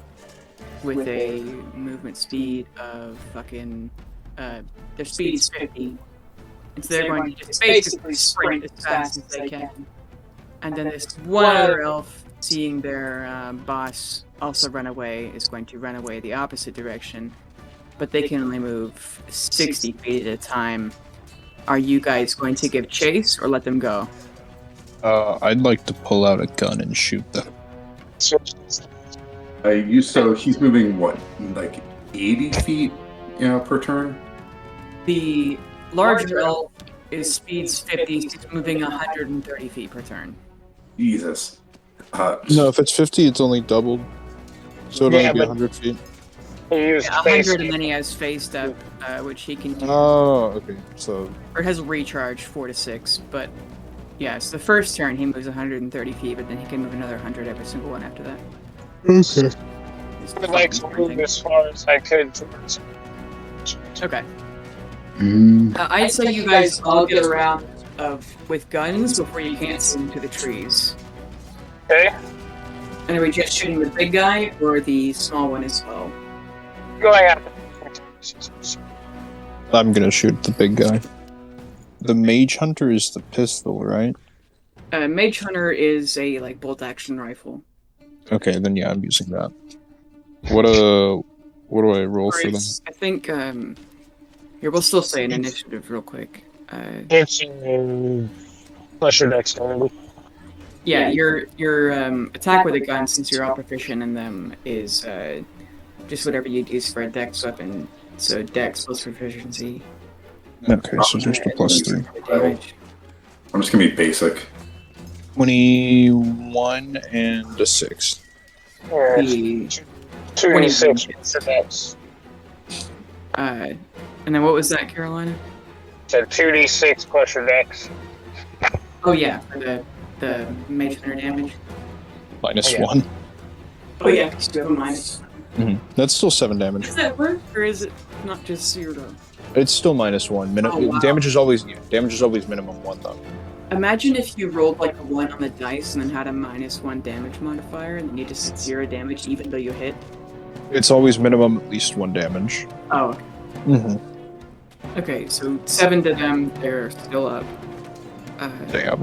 with a movement speed of fucking, their speed is 50. And so they're going to just basically sprint as fast as they can. And then this one other elf, seeing their boss also run away, is going to run away the opposite direction. But they can only move 60 feet at a time. Are you guys going to give chase or let them go? I'd like to pull out a gun and shoot them. So he's moving what, like 80 feet, per turn? The larger elf is speed's 50, so he's moving 130 feet per turn. Jesus. No, if it's 50, it's only doubled. So it'll only be but- 100 feet. He used Yeah, Phase 100, and then he has Phase Step, which he can do. Oh, okay. So Or has recharge 4 to 6, but yeah, so the first turn he moves 130 feet, but then he can move another 100 every single one after that. okay. It's I would like to fucking move sprinting. as far as I could towards. Okay. I'd say you guys all get around with guns before you can't see into the trees. Okay, And are we just shooting the big guy or the small one as well? going after. I'm gonna shoot the big guy. The mage hunter is the pistol, right? Mage Hunter is a bolt action rifle. Okay, then yeah, I'm using that. What do I roll Or for them? it's- I think here we'll still say an initiative real quick. It's plus your dexterity. Yeah, your attack with a gun, since you're all proficient in them, is just whatever you'd use for a dex weapon. So dex plus proficiency. Okay, so just a +3. Damage. I'm just gonna be basic. 21 and a 6. Yeah, The 2d6 for dex. and then what was that, Carolina? So 2d6 plus your dex. Oh yeah, for the Mage Hunter damage. -1. Oh yeah, because you have a minus. That's still 7 damage. Does that work, or is it not just 0? It's still -1. Oh, wow. Damage is always minimum 1 though. Imagine if you rolled a 1 on the dice and then had a -1 damage modifier, and then you just did 0 damage even though you hit. It's always minimum at least 1 damage. Oh, Mm-hmm. okay, so 7 to them, they're still up. Damn.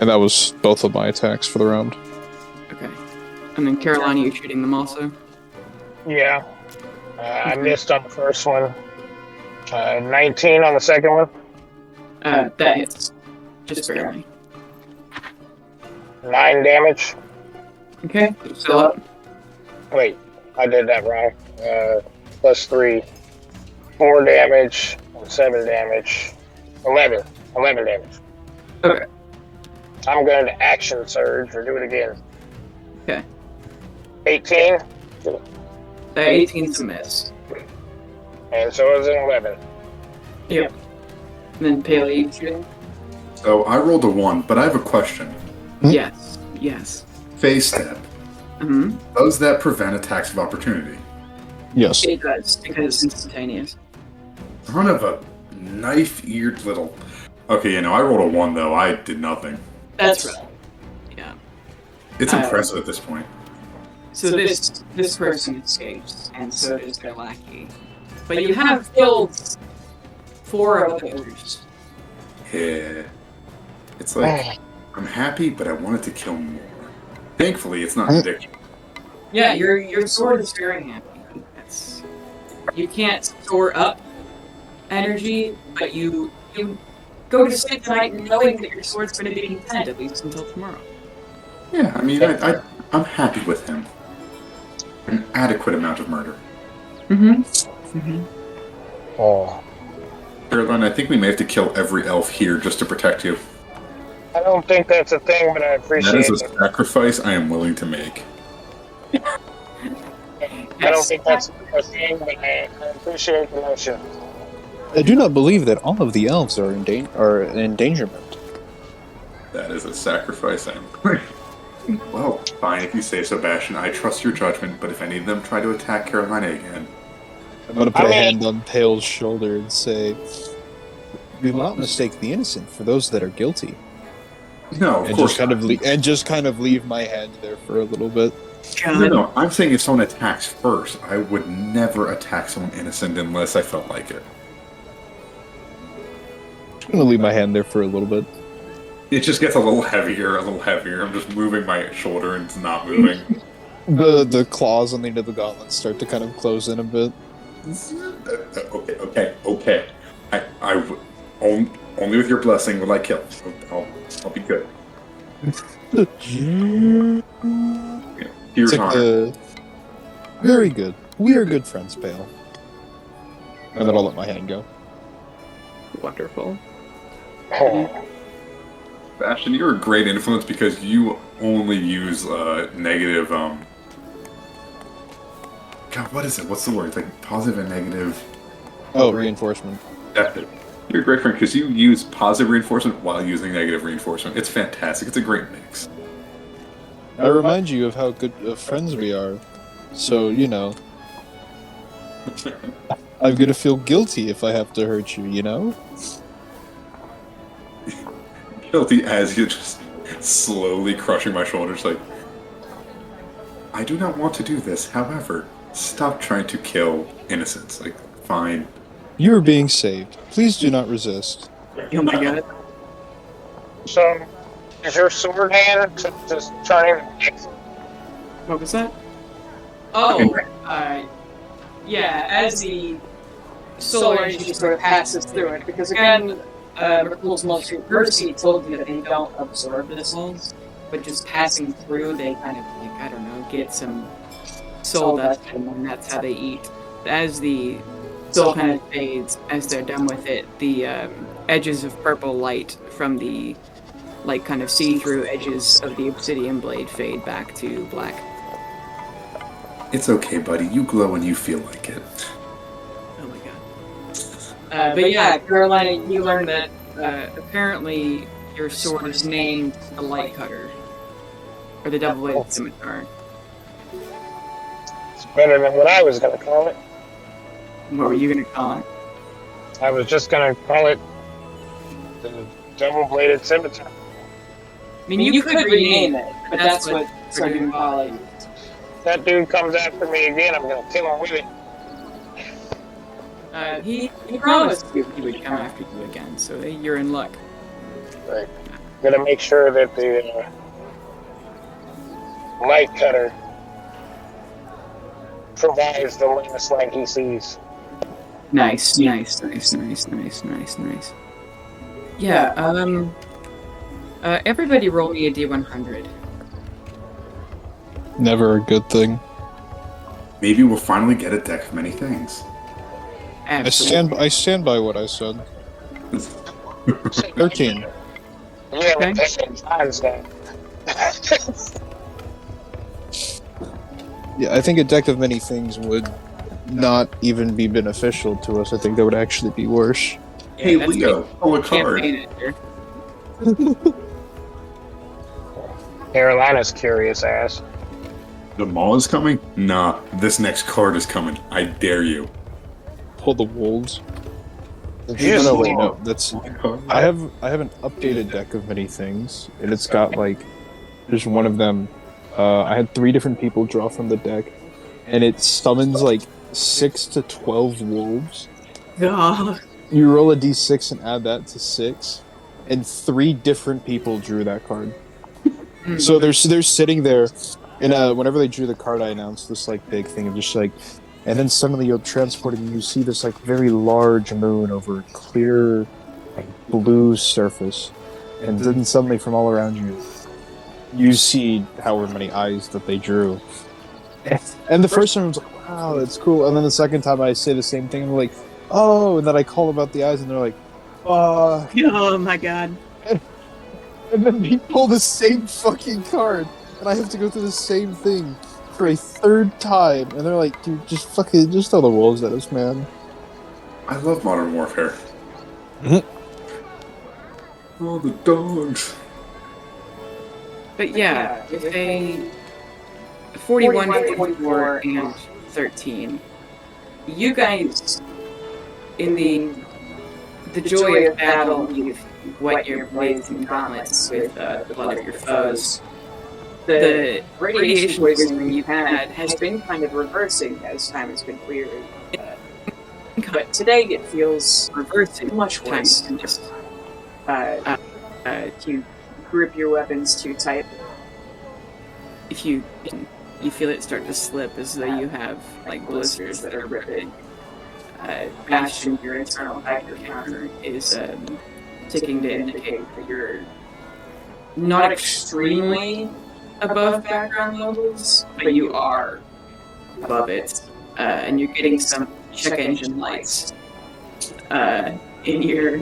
And that was both of my attacks for the round. Okay. And then Carolina, you're shooting them also? Yeah. I missed on the first one. 19 on the second one. That hits. Just barely. 9 damage. Okay, still up. Wait, I did that wrong. Plus 3. 4 damage and 7 damage. 11. 11 damage. Okay. I'm going to action surge or do it again. Okay. 18. That 18's a miss. And so is an 11. Yep. And then Paley, you shooting? So I rolled a 1, but I have a question. Yes. Yes. Phase step. Mm-hmm. Does that prevent attacks of opportunity? Yes. It does, because it's instantaneous. Son of a knife-eared little... Okay, I rolled a 1, though. I did nothing. That's right. Yeah. It's impressive at this point. So this person escapes, and so does their lackey. But you have killed 4 others. Yeah. It's like, I'm happy, but I wanted to kill more. Thankfully, it's not an addiction. Yeah, your sword is very happy. You can't store up energy, but you go to sleep tonight knowing that your sword's going to be content at least until tomorrow. Yeah, I mean, I'm happy with him. An adequate amount of murder. Oh. Caroline, I think we may have to kill every elf here just to protect you. I don't think that's a thing, but I appreciate That is it. a sacrifice I am willing to make. I don't think that's a thing, but I appreciate the notion. I do not believe that all of the elves are in endangerment. That is a sacrifice I am willing. Well, fine if you say so, Bastion. I trust your judgment, but if any of them try to attack Carolina again... I'm going to put a hand on Pale's shoulder and say, "Do not mistake the innocent for those that are guilty." No, of course just kind of leave my hand there for a little bit. No, I'm saying if someone attacks first, I would never attack someone innocent unless I felt like it. I'm going to leave my hand there for a little bit. It just gets a little heavier. I'm just moving my shoulder and it's not moving. The claws on the end of the gauntlet start to kind of close in a bit. Okay. Only with your blessing will I kill. I'll be good. Here's honor. Very good. We are good friends, Pale. And then I'll let my hand go. Wonderful. Bastion, you're a great influence because you only use negative. God, what is it? What's the word? It's like positive and negative. Oh, reinforcement. Definitely. You're a great friend because you use positive reinforcement while using negative reinforcement. It's fantastic. It's a great mix. I remind you of how good of friends we are. So, I'm gonna feel guilty if I have to hurt you, Guilty as you're just slowly crushing my shoulders like, I do not want to do this, however, stop trying to kill innocents. Like, fine. You are being saved. Please do not resist. Oh my god. So, is your sword hand just turning next? What was that? Oh, yeah, as the solar energy sort of passes through it, because again, Merkel's Mercy told you that they don't absorb missiles, but just passing through, they kind of, get some soul dust, and that's how they eat. As the soul kind of fades, as they're done with it, the edges of purple light from the, kind of see-through edges of the obsidian blade fade back to black. It's okay, buddy. You glow when you feel like it. Oh my god. But yeah, Carolina, you learned that apparently your sword is named the Light Cutter, or the Double-Bladed Scimitar. It's better than what I was going to call it. What were you going to call it? I was just going to call it the Double-Bladed Scimitar. I mean, you could rename it, but that's what Sergeant Volley. If that dude comes after me again, I'm going to kill him with it. He promised he would come after you again, so you're in luck. Right. I'm going to make sure that the Light Cutter provides the last light he sees. Nice. Yeah, everybody roll me a D100. Never a good thing. Maybe we'll finally get a deck of many things. Absolutely. I stand by what I said. 13. Yeah, Okay. times that. Yeah, I think a deck of many things would not even be beneficial to us. I think that would actually be worse. Hey, that's Leo, pull a card. campaign it here. Carolina's curious ass. The mall is coming? Nah, this next card is coming. I dare you. Pull the wolves. Yes, No, wait, Leo. no. That's. I have an updated deck of many things, and it's got like. There's one of them. I had 3 different people draw from the deck, and it summons like 6 to 12 wolves. Ugh. You roll a d6 and add that to 6, and 3 different people drew that card. So they're sitting there, and whenever they drew the card, I announced this like big thing of just like, and then suddenly you're transporting, and you see this like very large moon over a clear, like, blue surface, and then suddenly from all around you, you see however many eyes that they drew. And the first time I was like, wow, that's cool. And then the second time I say the same thing, and they're like, oh, and then I call about the eyes, and they're like, Oh my god. and then they pull the same fucking card, and I have to go through the same thing for a 3rd time, and they're like, dude, just throw the wolves at us, man. I love Modern Warfare. Mhm. Oh, the dogs. But yeah, if a 41, 44, and 13, you guys, in the joy of battle, you've wet your blades and gauntlets with the blood of your foes. The radiation poisoning you've had has been kind of reversing as time has been clearing. But today it feels reversing much worse than just you grip your weapons too tight. If you feel it start to slip as though you have like blisters that are ripping. Bastion, your internal factor counter is ticking to indicate that you're not extremely above background levels, but you are above it, and you're getting some check engine lights in your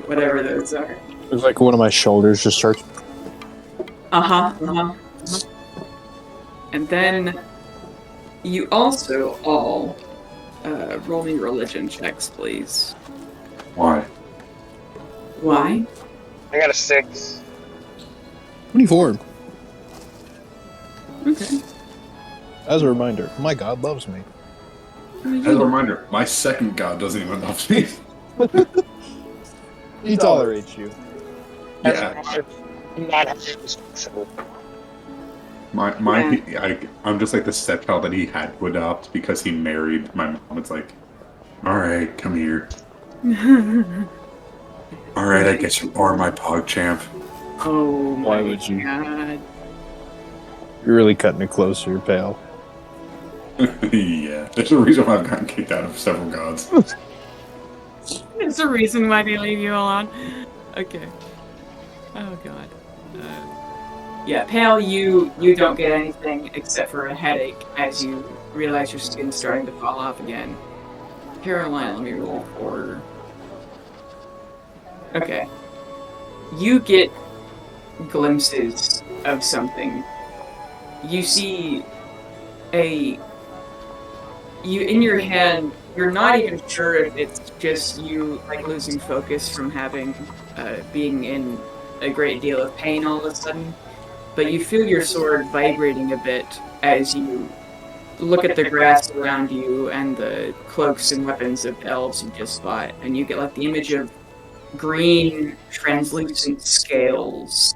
whatever those are. It's like one of my shoulders just starts. And then you also all roll me religion checks, please. Why? Why? I got a 6. 24. Okay. As a reminder, my God loves me. As a reminder, my second god doesn't even love me. He tolerates you. Yeah. I'm not responsible. I'm just like the stepchild that he had to adopt because he married my mom. It's like, all right, come here. All right, I guess you are my pog champ. Oh my Why would you? god. You're really cutting it close to your pal. Yeah, there's a reason why I've gotten kicked out of several gods. There's a reason why they leave you alone. Okay. Oh god. Yeah, Pale, you don't get anything except for a headache as you realize your skin's starting to fall off again. Caroline, let me roll for... Okay. You get glimpses of something. You see you in your head, you're not even sure if it's just you like losing focus from having being in a great deal of pain all of a sudden, but you feel your sword vibrating a bit as you look at the grass around you and the cloaks and weapons of elves you just fought, and you get like the image of green translucent scales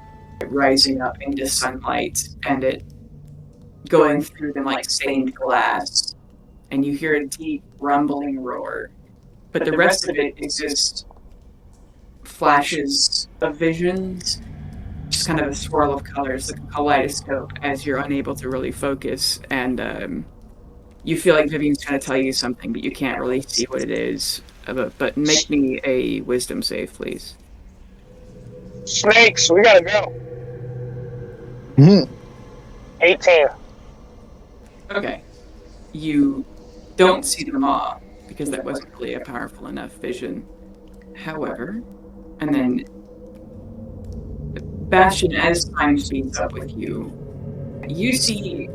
rising up into sunlight and it going through them like stained glass, and you hear a deep rumbling roar, but the rest of it is just flashes of visions, just kind of a swirl of colors, like a kaleidoscope, as you're unable to really focus, and you feel like Vivian's trying to tell you something, but you can't really see what it is. But make me a wisdom save, please. Snakes, we gotta go. Mm-hmm. 18. Okay. You don't see them all, because that wasn't really a powerful enough vision. However, and then Bastion, as time speeds up with you, you see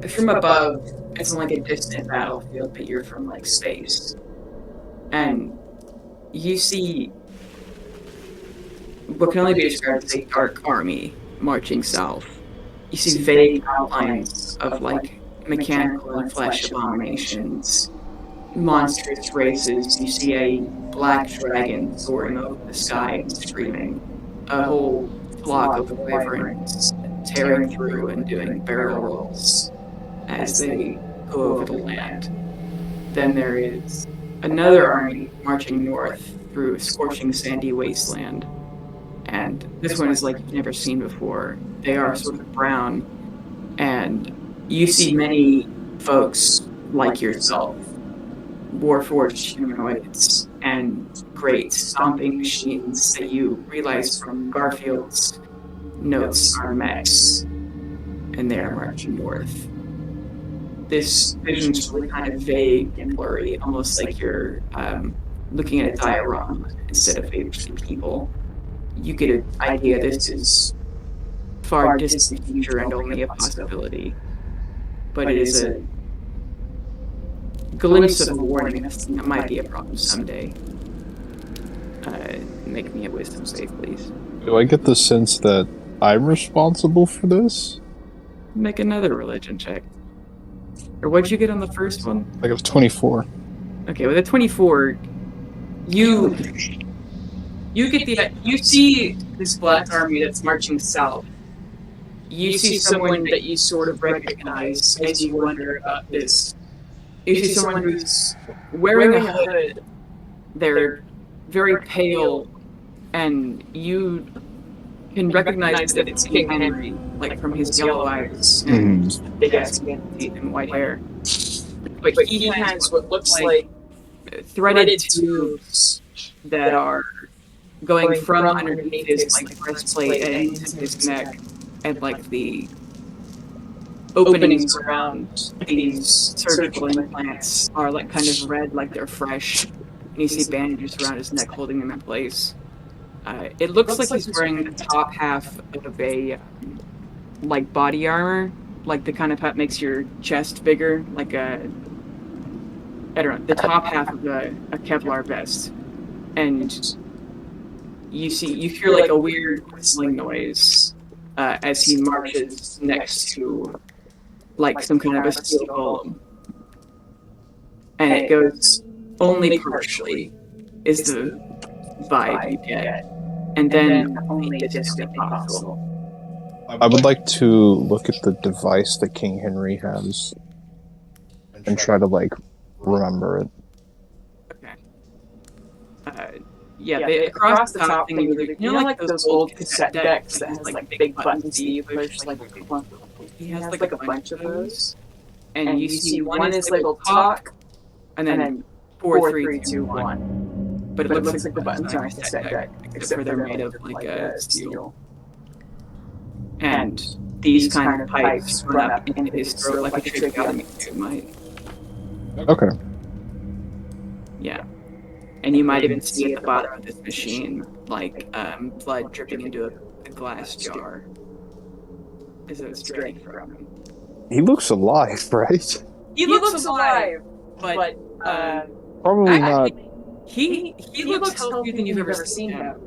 from above it's on like a distant battlefield, but you're from like space. And you see what can only be described as a dark army marching south. You see vague outlines of like mechanical and flesh abominations, monstrous races. You see a black dragon soaring over the sky and screaming. A whole flock of wyverns tearing through and doing barrel rolls as they go over the land. Then there is another army marching north through a scorching sandy wasteland. And this one is like you've never seen before. They are sort of brown, and you see many folks like yourself, warforged humanoids, and great stomping machines that you realize from Garfield's notes are mechs, and they are marching north. This vision's really kind of vague and blurry, almost like you're looking at a diorama instead of actually people. You get an idea this is far distant future and only a possibility, but it is a glimpse of a warning that might be a problem someday. Make me a wisdom save, please. Do I get the sense that I'm responsible for this? Make another religion check. Or what'd you get on the first one? I got a 24. Okay, with a 24, you get you see this black army that's marching south. You see someone that you sort of recognize as you wonder about this. You see someone who's wearing a hood. They're very pale, and you can recognize that it's King Henry, like from his yellow eyes and big ass teeth and white hair. But he has what looks like threaded tubes that are going from underneath his like breastplate and into his neck, and like the openings around these surgical implants are like kind of red, like they're fresh. And you see bandages around his neck holding him in place. It looks like he's wearing the top half of a like body armor, like the kind of hat makes your chest bigger, like I don't know, the top half of a Kevlar vest. And you hear like a weird whistling noise as he marches next to like some kind of a steel golem. And it goes only partially is the vibe you get. And then only a distant possible. I would like to look at the device that King Henry has and try to like remember it. Okay. Yeah, across the top thing, you know, like those old cassette decks that has like big buttons that you push. Like he has like a bunch of those, and you see one is labeled talk, and then 4, 3, 2, 1. But it looks like the buttons are a cassette deck, except for they're made of like steel. And these kind of pipes run up into his throat like a tracheotomy might. Okay. Yeah. And you might even see at the bottom of this machine, like, blood dripping into a glass jar as it's draining from him. He looks alive, right? He looks alive, but Probably not. He looks healthier than you've ever seen him.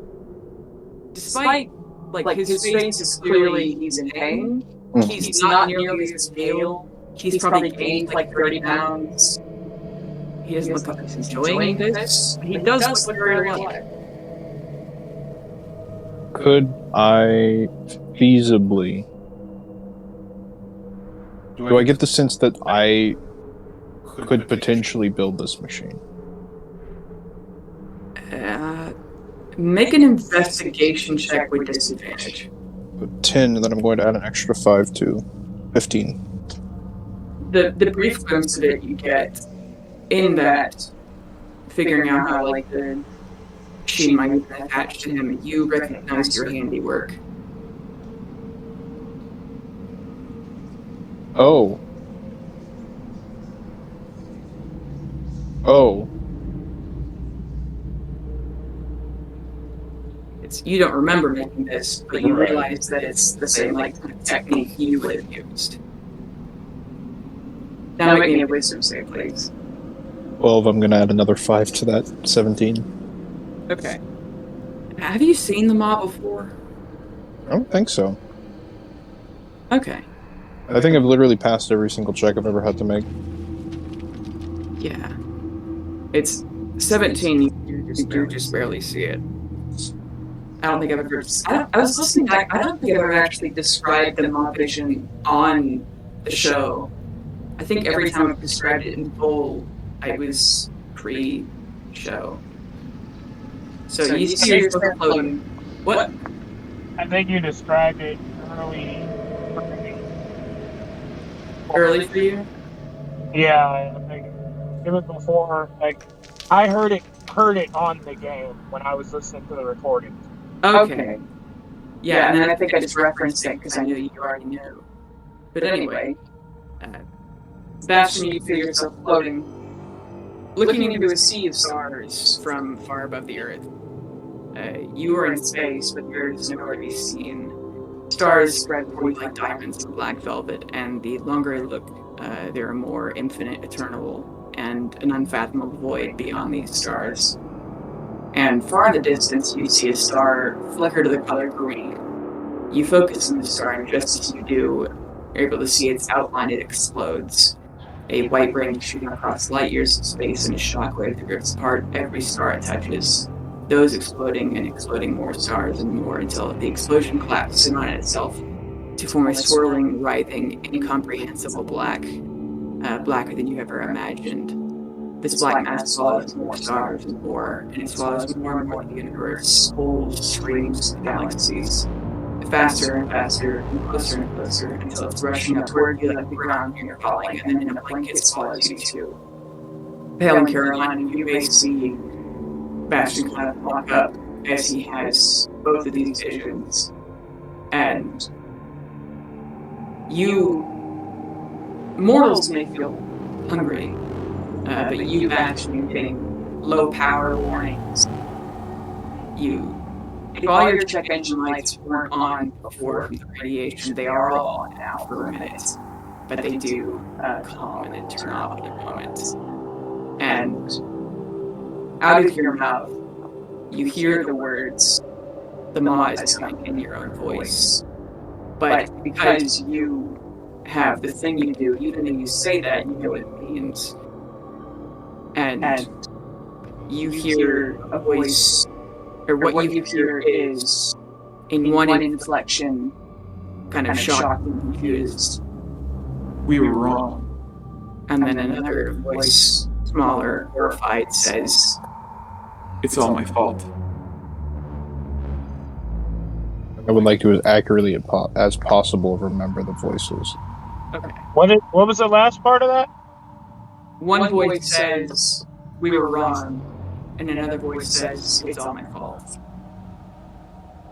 Despite, like his face is clearly he's in pain. He's not nearly as pale. He's probably gained like 30 pounds. He doesn't look like he's enjoying this. He does look very alive. Could I feasibly... Do I get the sense that I could potentially build this machine? Make an investigation check with disadvantage. 10, and then I'm going to add an extra 5 to 15. The brief glimpse of it you get in that, figuring out how like the machine might have been attached to him, you recognize your handiwork. Oh. Oh. You don't remember making this, but you realize that it's the same like technique you would have used. Now make me a wisdom save, please. 12, I'm going to add another 5 to that. 17. Okay. Have you seen the mob before? I don't think so. Okay. I think I've literally passed every single check I've ever had to make. Yeah. It's 17. You do just barely see it. I don't think I've ever. I was listening back. I don't think I've ever actually described the mob vision on the show. I think every time I've described it in full, I was pre-show. So you see yourself floating. What? I think you described it early. Early for you? Yeah, I think it was before. Like, I heard it on the game when I was listening to the recordings. Okay. Yeah, and then I think I just referenced it because I knew you already knew. But anyway, Sebastian, you feel yourself floating, looking into a sea of stars from far above the Earth. You are in space, but the Earth is nowhere to be seen. Stars spread before you like diamonds and black velvet, and the longer I look, there are more infinite, eternal, and an unfathomable void beyond these stars. And far in the distance, you see a star flicker to the color green. You focus on the star, and just as you do, you're able to see its outline. It explodes. A white ring shooting across light years of space in a shockwave that rips apart every star it touches. Those exploding and exploding more stars and more until the explosion collapses in on itself to form a swirling, writhing, incomprehensible black, blacker than you ever imagined. This black mass swallows more stars and more, and it swallows more and more of the universe, whole streams of galaxies. Faster and faster, and closer, until it's rushing upward, you like the ground and you're falling, and then in a blink it swallows you too. Pale and Caroline, you may see Bastion kind of walk up as he has both of these visions. And you mortals may feel hungry, but you've actually been getting low power warnings. If all your check engine lights weren't on before from the radiation, they are all on now for a minute. But they do calm and then turn off in a moment. And out of your mouth, you hear the words, the Maw is coming in your own voice. But because you have the thing you do, even though you say that, you know what it means. And you hear a voice, or what you hear is, in one inflection, kind of shocked and confused. We were wrong. And then another voice, smaller, horrified, says, It's all my fault. I would like to, as accurately as possible, remember the voices. okay. What was the last part of that? One voice says, we were wrong. And another voice says, it's all my fault.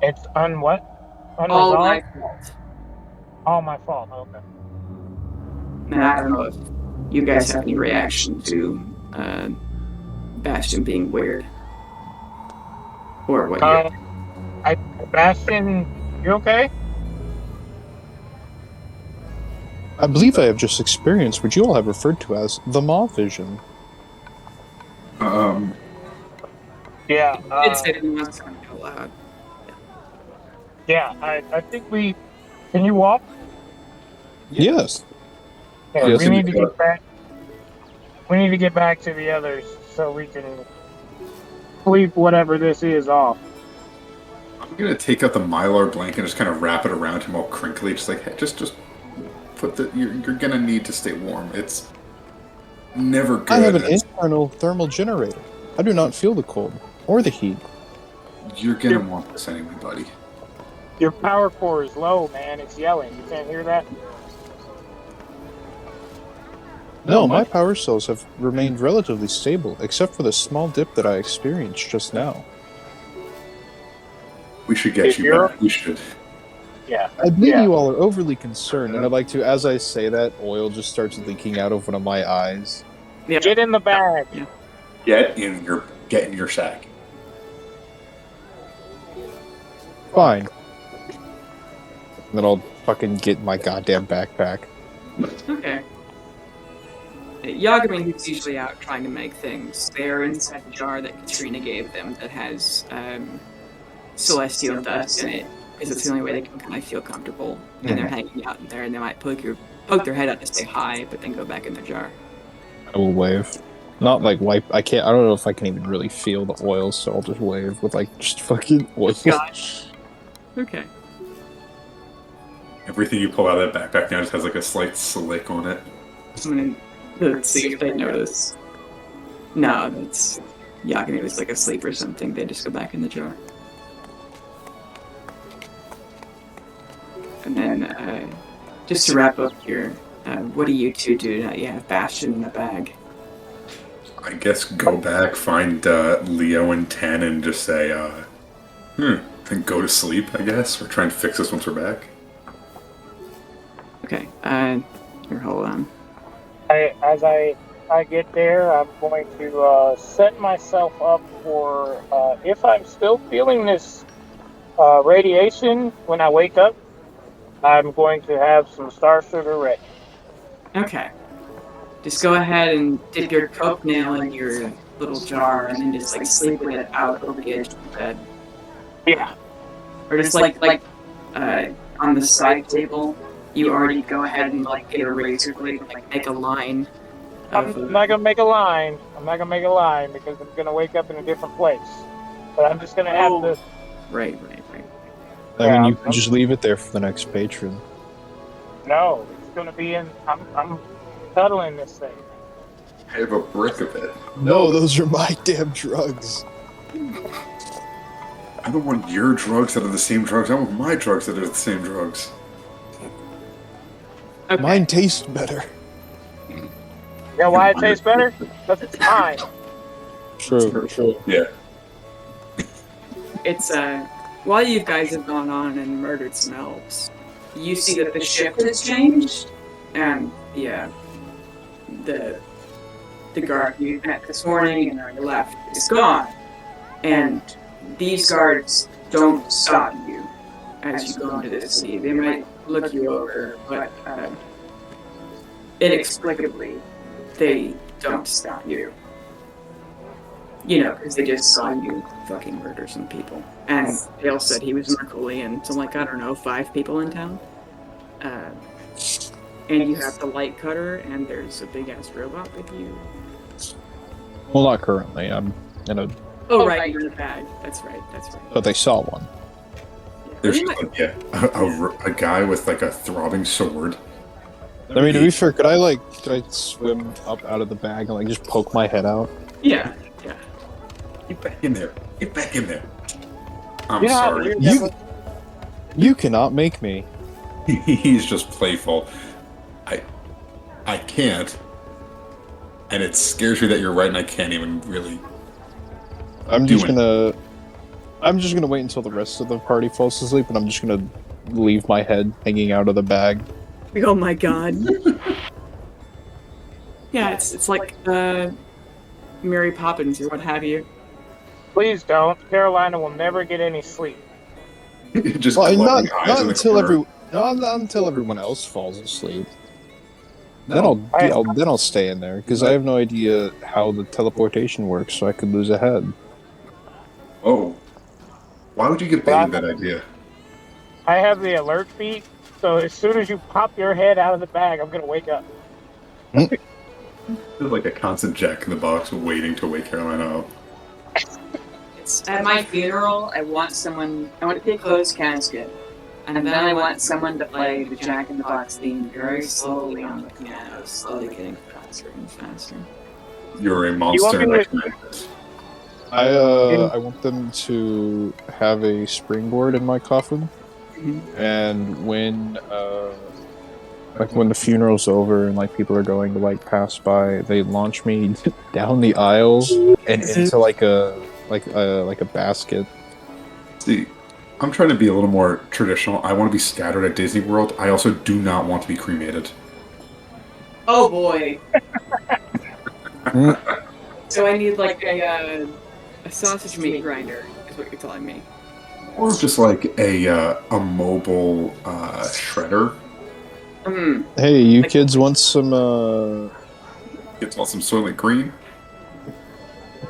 It's on what? All my fault. All my fault. Okay. And I don't know if you guys have any reaction to Bastion being weird. Or what Bastion, you okay? I believe I have just experienced what you all have referred to as the Maw vision. Yeah. It's hitting us kind of loud. Yeah, I think we... Can you walk? Yes. Yeah, Yes, we need to we get back. We need to get back to the others so we can sleep whatever this is off. I'm gonna take out the Mylar blanket and just kind of wrap it around him all crinkly, just like, hey, just put the. You're gonna need to stay warm. It's never good. I have an internal thermal generator. I do not feel the cold or the heat. You're gonna want this anyway, buddy. Your power core is low, man. It's yelling. You can't hear that? No, my power cells have remained relatively stable, except for the small dip that I experienced just now. We should get you back. We should. Yeah. I believe you all are overly concerned, and I'd like to, as I say that, oil just starts leaking out of one of my eyes. Yeah. Get in the bag. Yeah. Get in your sack. Fine. And then I'll fucking get my goddamn backpack. Okay. Yagami, who's usually out trying to make things, they're inside the jar that Katrina gave them that has celestial dust in it, because it's the only way they can kind of feel comfortable. And they're hanging out in there, and they might poke their head up to say hi, but then go back in their jar. I will wave. Not like wipe. I can't. I don't know if I can even really feel the oil, so I'll just wave with like just fucking oil. Gosh. Okay. Everything you pull out of that backpack now just has like a slight slick on it. I'm gonna see if they notice. No, that's Yagami was like asleep or something. They just go back in the jar. And then, just to wrap up here, what do you two do now you have Bastion in the bag? I guess go back, find Leo and Ten, and just say, and go to sleep, I guess, or try and fix this once we're back. Okay, here, hold on. As I get there, I'm going to set myself up for if I'm still feeling this radiation when I wake up, I'm going to have some Star Sugar ready. Okay. Just go ahead and dip your coke nail in your little jar and then just like sleep with it out over the edge of the bed. Yeah. Or just like on the side table, you already go ahead and like get a razor blade and like make a line. I'm not gonna make a line. I'm not gonna make a line because I'm gonna wake up in a different place. But I'm just gonna have to. Right. I mean, you can just leave it there for the next patron. No, it's gonna be in. I'm cuddling this thing. I have a brick of it. No, those are my damn drugs. I don't want your drugs that are the same drugs. I want my drugs that are the same drugs. Okay. Mine taste better. Yeah, why it tastes better? Because it's mine. True. Yeah. It's while you guys have gone on and murdered some elves, you see that the shift has changed, and the guard you met this morning and on your left is gone, and these guards don't stop you as you go into the city. They might look you over, but inexplicably, they don't stop you. You know, because they just saw you fucking murder some people. And Dale said he was Merculian to, like, I don't know, 5 people in town. And you have the light cutter, and there's a big-ass robot with you. Well, not currently. I'm in a... Oh, right, you're in the bag. That's right. But they saw one. There's just like, a guy with like a throbbing sword. I mean, to be fair, could I swim up out of the bag and like just poke my head out? Yeah. Get back in there. Get back in there. I'm You know how sorry. weird that was? You cannot make me. He's just playful. I can't. And it scares me that you're right and I can't even really. I'm just gonna wait until the rest of the party falls asleep, and I'm just gonna leave my head hanging out of the bag. Oh my god. Yeah, it's like Mary Poppins or what have you. Please don't. Carolina will never get any sleep. Just Well, glowing eyes not in the until corner. not until everyone else falls asleep. Then I'll stay in there because I have no idea how the teleportation works, so I could lose a head. Oh. Why would you give Bailey that idea? I have the alert beat, so as soon as you pop your head out of the bag, I'm gonna wake up. There's like a constant jack in the box waiting to wake Carolina up. It's at my funeral. I want to be a closed casket, and then I want someone to play the Jack in the Box theme very slowly on the piano, slowly getting faster and faster. You're a monster. You want me and I can make this. I want them to have a springboard in my coffin, and when the funeral's over and like people are going to like pass by, they launch me down the aisles and into like a basket. See, I'm trying to be a little more traditional. I want to be scattered at Disney World. I also do not want to be cremated. Oh boy. So I need like a sausage meat grinder, is what you're telling me. Or just like a mobile shredder. Hey, you kids want some Kids want some Soylent Green?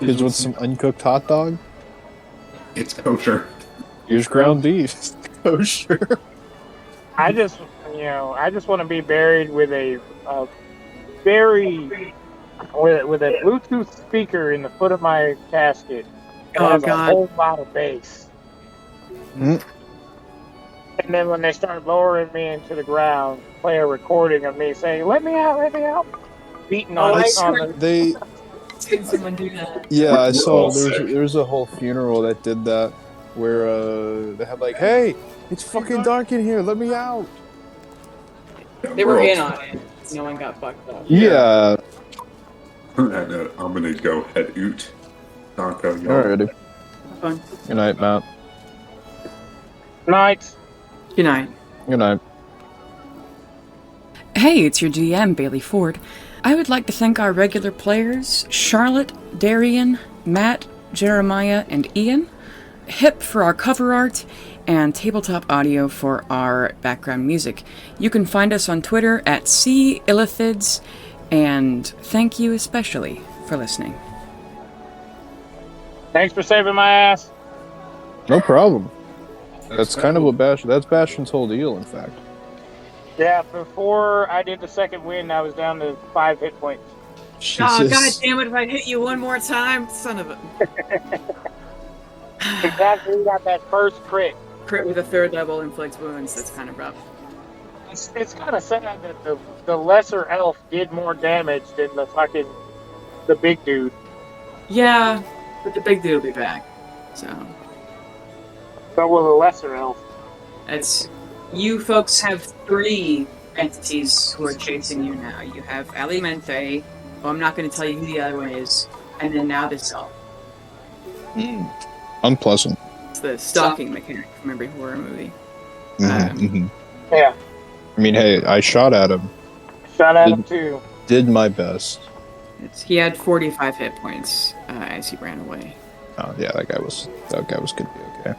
Kids want some uncooked hot dog? It's kosher. Here's ground beef. Kosher. I just want to be buried with a very with a Bluetooth speaker in the foot of my casket that Oh, has a God. whole lot of bass. Mm. And then when they start lowering me into the ground, play a recording of me saying, "Let me out," beating on, on the. They. Did someone do that? Yeah, I We're saw. all There's sick. there's a whole funeral that did that, where they had like, "Hey, it's fucking dark in here. Let me out." They were in on it. No one got fucked up. Yeah. On that note, I'm gonna go head out. Donko, y'all. Alrighty. Fun. Good night, Matt. Night. Good night. Good night. Hey, it's your GM, Bailey Ford. I would like to thank our regular players, Charlotte, Darian, Matt, Jeremiah, and Ian, Hip for our cover art, and Tabletop Audio for our background music. You can find us on Twitter at @Illithids, and thank you especially for listening. Thanks for saving my ass. No problem. That's kind of what that's Bastion's whole deal, in fact. Yeah, before I did the second win, I was down to 5 hit points. Oh, god damn it, if I hit you one more time, son of a... Exactly, we got that first crit. Crit with a 3rd level inflicts wounds, that's kind of rough. It's kind of sad that the lesser elf did more damage than the big dude. Yeah, but the big dude will be back, so... So will the lesser elf. It's... You folks have 3 entities who are chasing you now. You have Alimente, who I'm not going to tell you who the other one is, and then now this elf. Unpleasant. It's the stalking mechanic from every horror movie. Yeah, I mean, hey, I shot at him. shot at him too. Did my best. He had 45 hit points as he ran away. Oh yeah, that guy was gonna be okay.